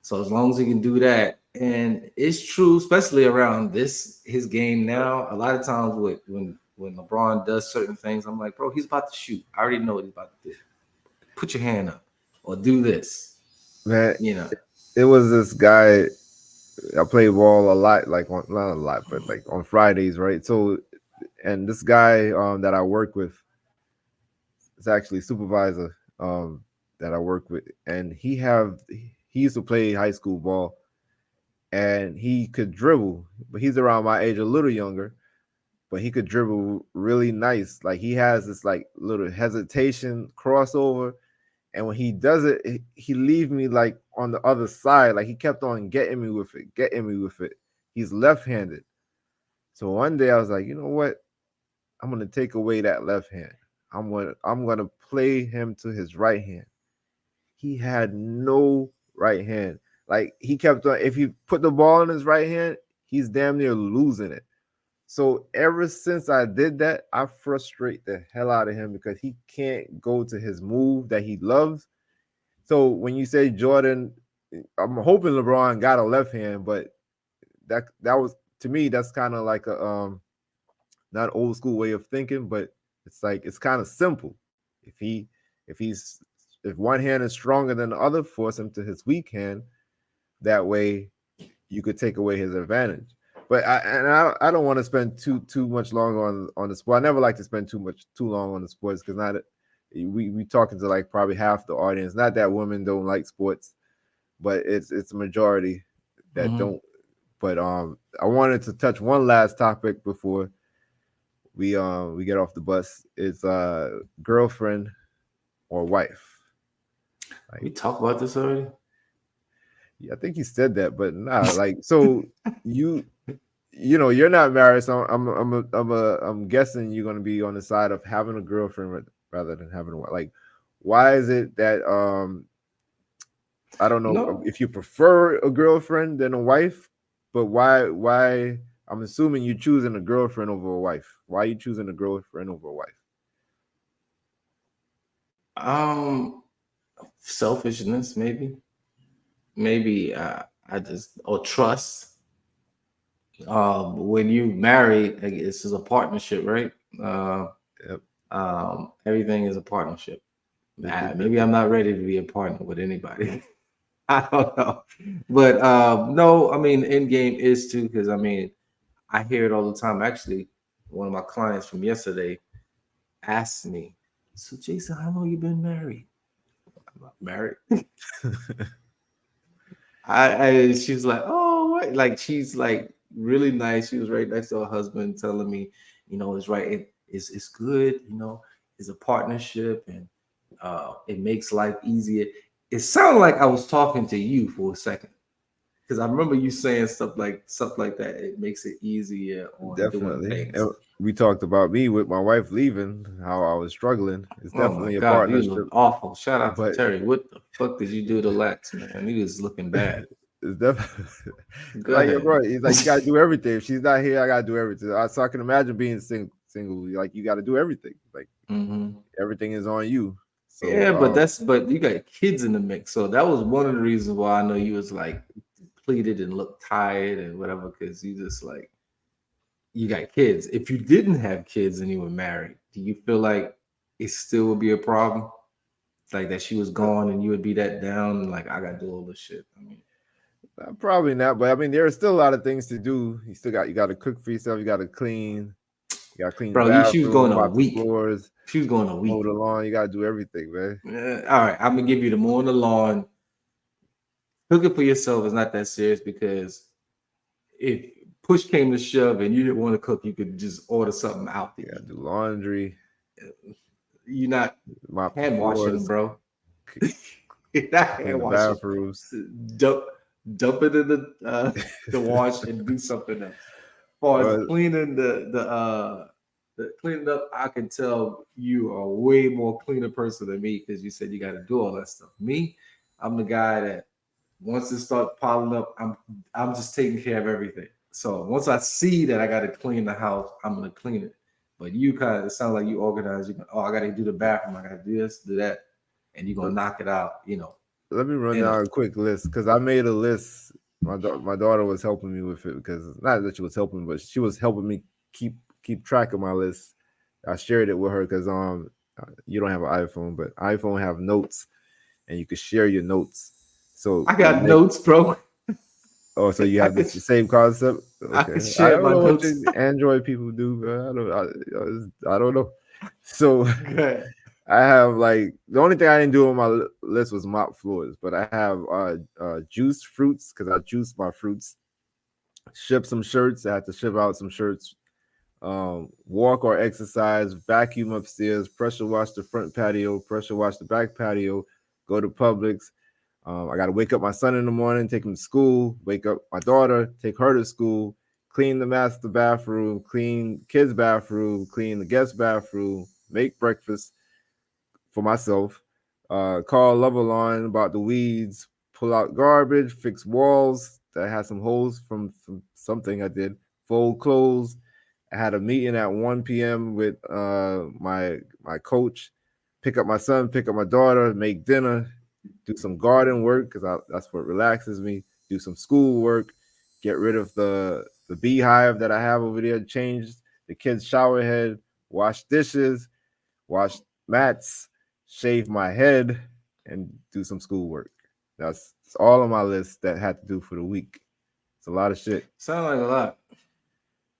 So as long as he can do that, and it's true, especially around this his game now. A lot of times, when LeBron does certain things, I'm like, bro, he's about to shoot. I already know what he's about to do. Put your hand up or do this. Man, You know. it was this guy. I play ball a lot, like not a lot, but like on Fridays, right? So, and this guy that I work with is actually supervisor that I work with, and he used to play high school ball, and he could dribble, but he's around my age, a little younger, but he could dribble really nice. Like he has this like little hesitation crossover, and when he does it, he leave me like on the other side. Like he kept on getting me with it, getting me with it. He's left-handed. So one day I was like, you know what? I'm gonna take away that left hand. I'm gonna play him to his right hand. He had no right hand. Like he kept on. If he put the ball in his right hand, he's damn near losing it. So ever since I did that, I frustrate the hell out of him because he can't go to his move that he loves. So when you say Jordan, I'm hoping LeBron got a left hand, but that was to me that's kind of like a not old school way of thinking, but it's like it's kind of simple. If he if he's if one hand is stronger than the other, force him to his weak hand. That way, you could take away his advantage. But I don't want to spend too much longer on the sport. I never like to spend too long on the sports because not we talking to like probably half the audience. Not that women don't like sports, but it's a majority that Mm-hmm. don't. But I wanted to touch one last topic before we get off the bus. It's girlfriend or wife. Like We talked about this already. yeah, I think you said that, but nah. Like so you you're not married, so I'm guessing you're gonna be on the side of having a girlfriend rather than having a wife. Like, why is it that I don't know No, if you prefer a girlfriend than a wife, but why I'm assuming you're choosing a girlfriend over a wife. Why are you choosing a girlfriend over a wife? um, selfishness maybe. Maybe I just or trust. When you married, like, this is a partnership, right? Uh, Yep. everything is a partnership. Maybe 50-50. I'm not ready to be a partner with anybody. I don't know, but no, I mean, end game is too because I mean, I hear it all the time. Actually, one of my clients from yesterday asked me, "So, Jason, how long you been married?" I'm not married. She was like, "Oh, what?" Like she's like really nice. She was right next to her husband, telling me, it's right. It's good. It's a partnership, and it makes life easier. It sounded like I was talking to you for a second because I remember you saying stuff like that. It makes it easier on doing Definitely. things. We talked about me with my wife leaving, how I was struggling. It's Oh my definitely a God, you look partnership, awful. Shout out to but Terry. What the fuck did you do to Lex, man? He was looking bad. it's definitely Go like your ahead. bro. He's like, you gotta do everything. If she's not here, I gotta do everything. So I can imagine being single. Like you gotta do everything. Like Hmm. everything is on you. So Yeah, but you got kids in the mix, so that was one of the reasons why I know you was like depleted and looked tired and whatever, because you just like you got kids. If you didn't have kids and you were married, do you feel like it still would be a problem? Like that she was gone and you would be that down and like I gotta do all this shit. I mean, probably not. But I mean, there are still a lot of things to do. You got to cook for yourself. You got to clean. You got to clean the bro, she was going bathroom, a mop the week. floors, She was going a mow week. the lawn. You got to do everything, man. All right, I'm gonna give you the more on the lawn. Cooking for yourself is not that serious because if push came to shove and you didn't want to cook, you could just order something out to You got eat. to do laundry, You're not mop the hand washing, floors, bro. You're not clean hand the washing. bathrooms. Dump, dump it in the wash and do something else. As far as Well, cleaning the cleaning up, I can tell you are a way more cleaner person than me because you said you got to do all that stuff. Me, I'm the guy that once it starts piling up, I'm just taking care of everything. So once I see that I got to clean the house, I'm gonna clean it. But you kind of, it sounds like you organize. You go, oh, I got to do the bathroom. I got to do this, do that, and you're gonna knock it out. Let me run In a down a quick list because I made a list. My daughter was helping me with it because not that she was helping, but she was helping me keep track of my list. I shared it with her because you don't have an iPhone, but iPhone have notes and you can share your notes. So I you got make notes, bro. oh, so you I have could this the same concept. I Okay, could I share don't my know what notes. the Android people do. But I don't know. So Good. I have like the only thing I didn't do on my list was mop floors, but I have juiced fruits because I juice my fruits. Ship some shirts. I had to ship out some shirts. Walk or exercise. Vacuum upstairs. Pressure wash the front patio. Pressure wash the back patio. Go to Publix. I got to wake up my son in the morning, take him to school. Wake up my daughter, take her to school. Clean the master bathroom. Clean kids' bathroom. Clean the guest bathroom. Make breakfast for myself. Call Love Line about the weeds, pull out garbage, fix walls that had some holes from something I did, fold clothes. I had a meeting at 1 p.m. with my coach, pick up my son, pick up my daughter, make dinner, do some garden work because that's what relaxes me, do some school work, get rid of the beehive that I have over there, change the kids' shower head, wash dishes, wash mats, shave my head, and do some schoolwork. That's all on my list that had to do for the week. It's a lot of shit. Sound like a lot.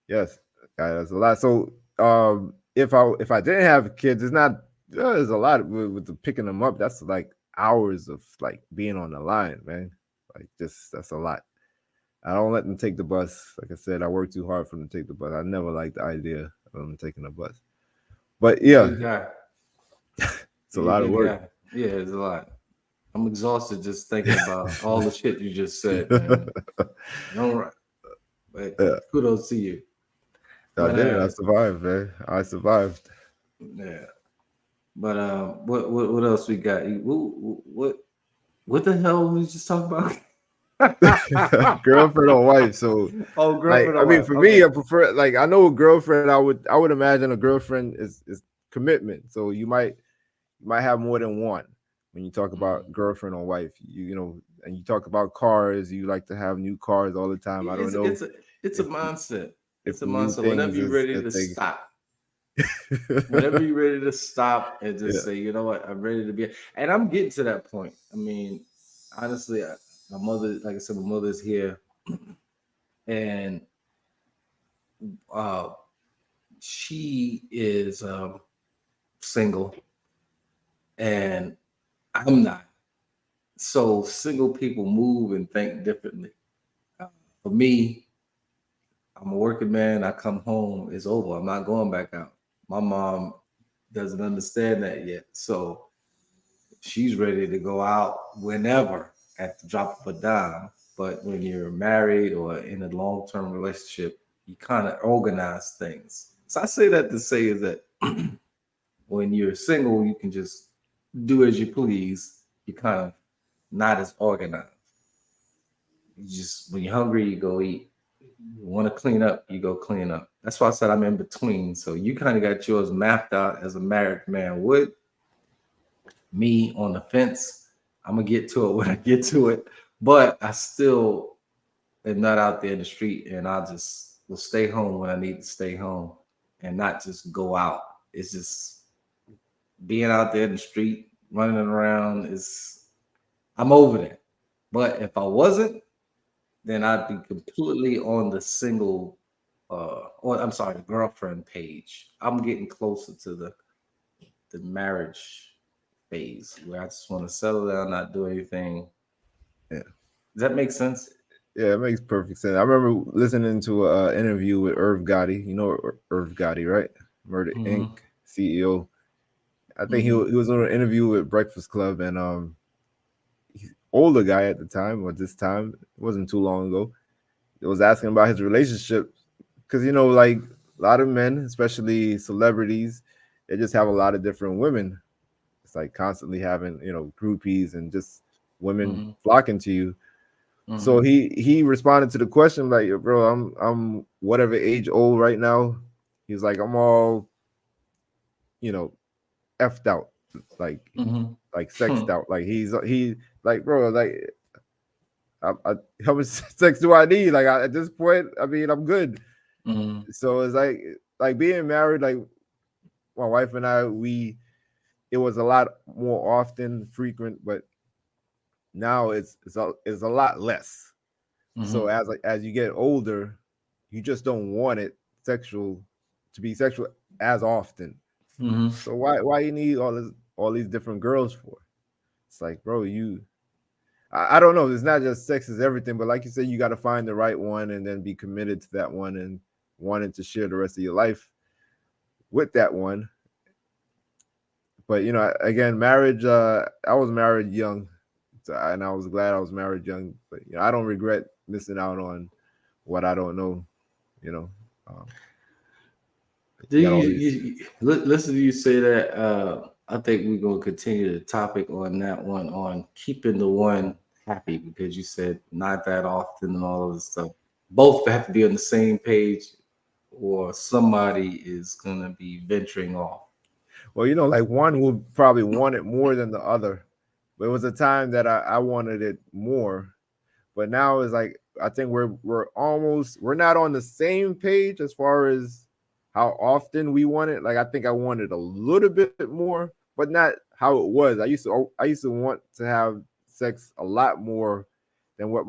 Yes, that's a lot. So if I didn't have kids, it's not. There's a lot with the picking them up. That's like hours of like being on the line, man. Like just that's a lot. I don't let them take the bus. Like I said, I work too hard for them to take the bus. I never liked the idea of them taking the bus. But You're a yeah, good guy. it's a You're a lot of good work. guy. Yeah, it's a lot. I'm exhausted just thinking about all the shit you just said, man. All right, but Yeah, kudos to you. I But did it. I survived, man. I survived. yeah. But what else we got? What the hell we just talking about? Girlfriend or wife. So, Oh, like, girlfriend I or mean, wife. for me, Okay. I prefer like I know a girlfriend. I would imagine a girlfriend is commitment. So you might have more than one when you talk about girlfriend or wife. And you talk about cars. You like to have new cars all the time. I Yeah, don't it's know it's a it's a if mindset. It's if a new mindset. Whenever things you're is ready a to thing. stop, whenever you're ready to stop and Yeah. just say, you know what, I'm ready to be. And I'm getting to that point. I mean, honestly, my mother, like I said, my mother's here, and uh, she is single, and I'm not. So single people move and think differently. Uh, For me, I'm a working man. I come home, it's over. I'm not going back out. My mom doesn't understand that yet. So she's ready to go out whenever at the drop of a dime. But when you're married or in a long term relationship, you kind of organize things. So I say that to say is that when you're single, you can just do as you please. You kind of not as organized. You just when you're hungry, you go eat. You want to clean up, you go clean up. That's why I said I'm in between. So you kind of got yours mapped out as a married man would. Me on the fence. I'm gonna get to it when I get to it, but I still am not out there in the street, and I just will stay home when I need to stay home, and not just go out. It's just being out there in the street, running around. Is I'm over that. But if I wasn't, then I'd be completely on the single, or I'm sorry, the girlfriend page. I'm getting closer to the marriage phase where I just want to settle down, not do anything. Yeah. Does that make sense? Yeah, it makes perfect sense. I remember listening to an interview with Irv Gotti. You know Irv Gotti, right? Murder Inc. Mm-hmm. CEO. I think he Mm-hmm. he was on an interview with Breakfast Club, and older guy at the time, or this time, it wasn't too long ago. It was asking about his relationship because like a lot of men, especially celebrities, they just have a lot of different women. It's like constantly having groupies and just women Mm-hmm. flocking to you. So Mm-hmm. he responded to the question like, "Yo, bro, I'm whatever age old right now." He's like, "I'm all, you know, effed out, like like Mm-hmm. sexed out." Like he like, bro, like I how much sex do I need? Like at this point, I mean, I'm good. Mm-hmm. So it's like being married. Like my wife and I, we it was a lot more often, frequent, but now it's a lot less. So Mm-hmm. as you get older, you just don't want it sexual to be sexual as often. Mm-hmm. So why you need all these different girls for? It's like, bro, I don't know. It's not just sex is everything, but like you said, you got to find the right one and then be committed to that one and wanting to share the rest of your life with that one. But again, marriage. I was married young, and I was glad I was married young. But I don't regret missing out on what I don't know. You know, um, Do you got all these. listen to you say that? I think we're gonna continue the topic on that one on keeping the one happy because you said not that often and all of this stuff. Both have to be on the same page, or somebody is gonna be venturing off. Well, like one will probably want it more than the other. But it was a time that I wanted it more. But now it's like I think we're not on the same page as far as how often we want it. Like I think I wanted a little bit more, but not how it was. I used to want to have sex a lot more than how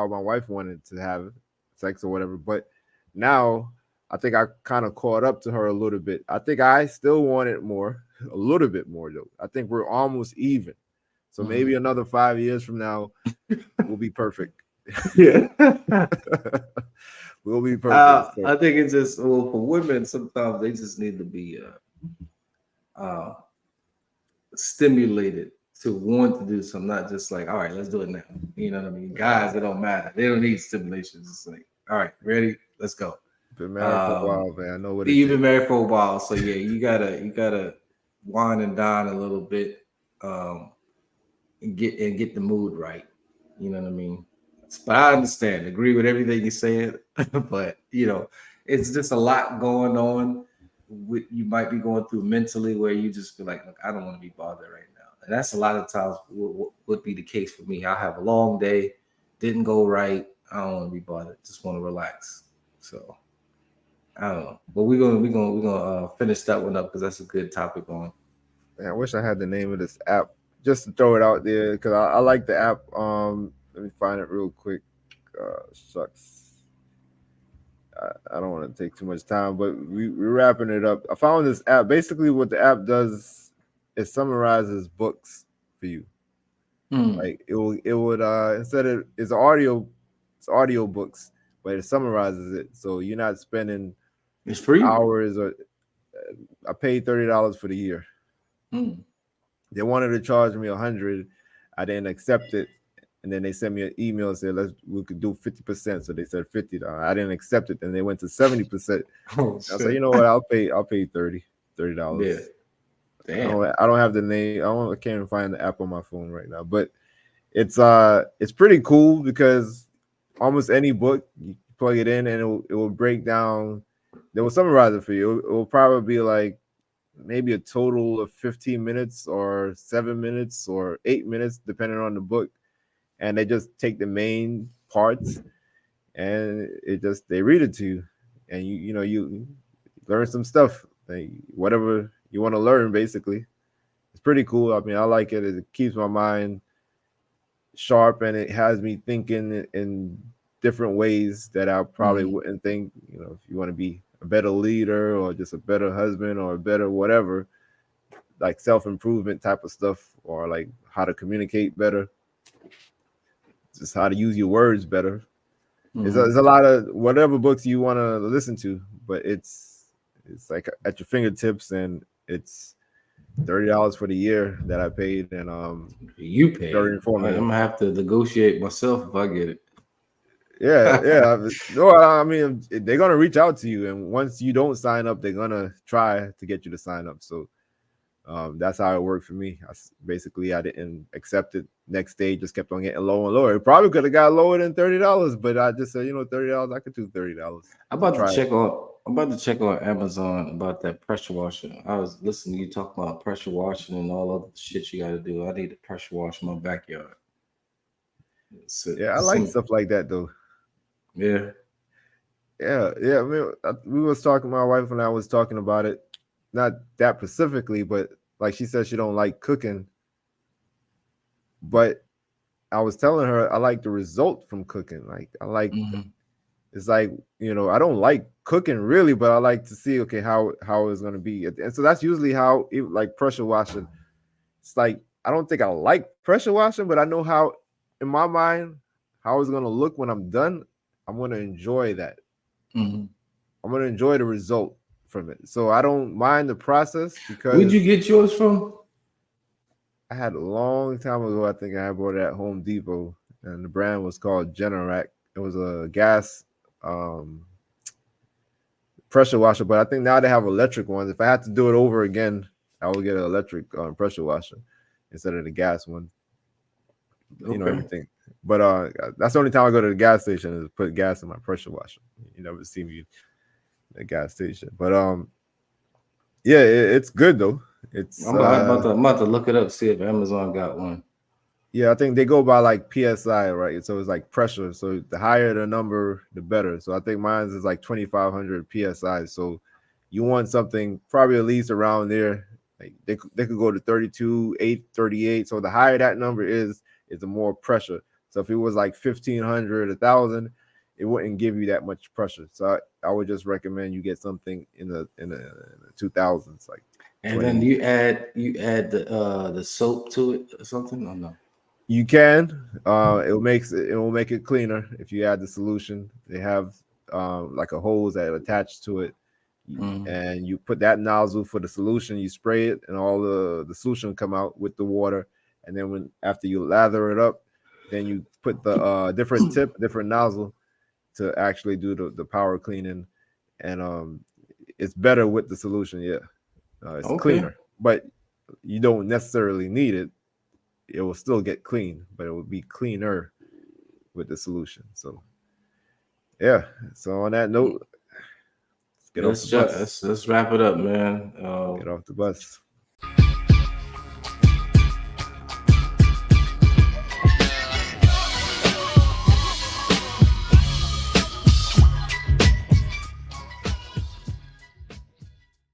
my wife wanted to have sex or whatever. But now I think I kind of caught up to her a little bit. I think I still want it more, a little bit more though. I think we're almost even. So Mhm. maybe another 5 years from now, we'll be perfect. Yeah. We'll be perfect. So I think it's just well for women. Sometimes they just need to be uh, stimulated to want to do something, not just like, all right, let's do it now. You know what I mean? Guys, it don't matter. They don't need stimulation. It's like, all right, ready? Let's go. been married for a Um, while, man. I know what it you've been takes. married for a while, so yeah, you gotta wine and dine a little bit, um, and get the mood right. You know what I mean? But I understand, agree with everything you're saying, but it's just a lot going on. With you might be going through mentally where you just feel like, look, I don't want to be bothered right now, and that's a lot of times would be the case for me. I have a long day, didn't go right. I don't want to be bothered. Just want to relax. So I don't know, but we're gonna finish that one up because that's a good topic on. Man, I wish I had the name of this app just to throw it out there because I like the app. Let me find it real quick. Shucks. I don't want to take too much time, but we're wrapping it up. I found this app. Basically, what the app does it summarizes books for you. Hmm. Like it would instead of it's audio books, but it summarizes it. So you're not spending It's free. hours or I paid $30 for the year. Hmm. They wanted to charge me 100. I didn't accept it. And then they sent me an email and said, we could do 50%. So they said $50. I didn't accept it. And they went to 70%. Oh I said, you shit. know what? I'll pay $30. Yeah. I Damn. don't have the name. I can't even find the app on my phone right now. But it's pretty cool because almost any book you plug it in and it will break down. They will summarize it for you. It will probably be like maybe a total of 15 minutes or 7 minutes or 8 minutes, depending on the book. And they just take the main parts and they read it to you, and you learn some stuff, like whatever you want to learn. Basically, it's pretty cool. I mean, I like it. It keeps my mind sharp and it has me thinking in different ways that I probably Mm. wouldn't think. If you want to be a better leader or just a better husband or a better whatever, like self improvement type of stuff, or like how to communicate better, just how to use your words better. It's a lot of whatever books you want to listen to, but it's like at your fingertips, and it's $30 for the year that I paid, and You it's very paid. I'm informative. gonna have to negotiate myself if I get it. Yeah, yeah. No, I mean they're gonna reach out to you, and once you don't sign up, they're gonna try to get you to sign up. So That's how it worked for me. Basically I didn't accept it. Next day just kept on getting lower and lower. It probably could have got lower than $30, but I just said, $30, I could do $30 I'm to about to try it. check on. I'm about to check on Amazon about that pressure washer. I was listening to you talk about pressure washing and all other shit you got to do. I need to pressure wash my backyard. So, Yeah, I like stuff like that though. yeah. Yeah. I mean, we was talking. My wife and I was talking about it, not that specifically, but like she said, she don't like cooking. But I was telling her I like the result from cooking. Like I like Mm-hmm. it's like I don't like cooking really, but I like to see okay how it's gonna be, and so that's usually how like pressure washing. It's like I don't think I like pressure washing, but I know how in my mind how it's gonna look when I'm done. I'm gonna enjoy that. Mm-hmm. I'm gonna enjoy the result from it. So I don't mind the process Where'd you because get yours from? I had a long time ago. I think I bought it at Home Depot, and the brand was called Generac. It was a gas um, pressure washer, but I think now they have electric ones. If I had to do it over again, I would get an electric pressure washer instead of the gas one. Okay. Everything. But that's the only time I go to the gas station is put gas in my pressure washer. You never see me at the gas station. But yeah, it's good though. It's I'm about to look it up, see if Amazon got one. yeah, I think they go by like PSI, right? So it's like pressure. So the higher the number, the better. So I think mine's is like 2,500 PSI. So you want something probably at least around there. Like they could go to 32, 8, 38. So the higher that number is the more pressure. So if it was like 1,500, 1,000, it wouldn't give you that much pressure. So I would just recommend you get something in the 2,000s, like And then 20. you add the soap to it or something? Or no? You can. It will make it cleaner if you add the solution. They have like a hose that attached to it, Mm. and you put that nozzle for the solution. You spray it, and all the solution come out with the water. And then after you lather it up, then you put the different tip, different nozzle to actually do the power cleaning, and it's better with the solution. Yeah, it's Okay. cleaner, but you don't necessarily need it. It will still get clean, but it will be cleaner with the solution. So yeah. So on that note, let's get off the bus. Let's wrap it up, man. Get off the bus.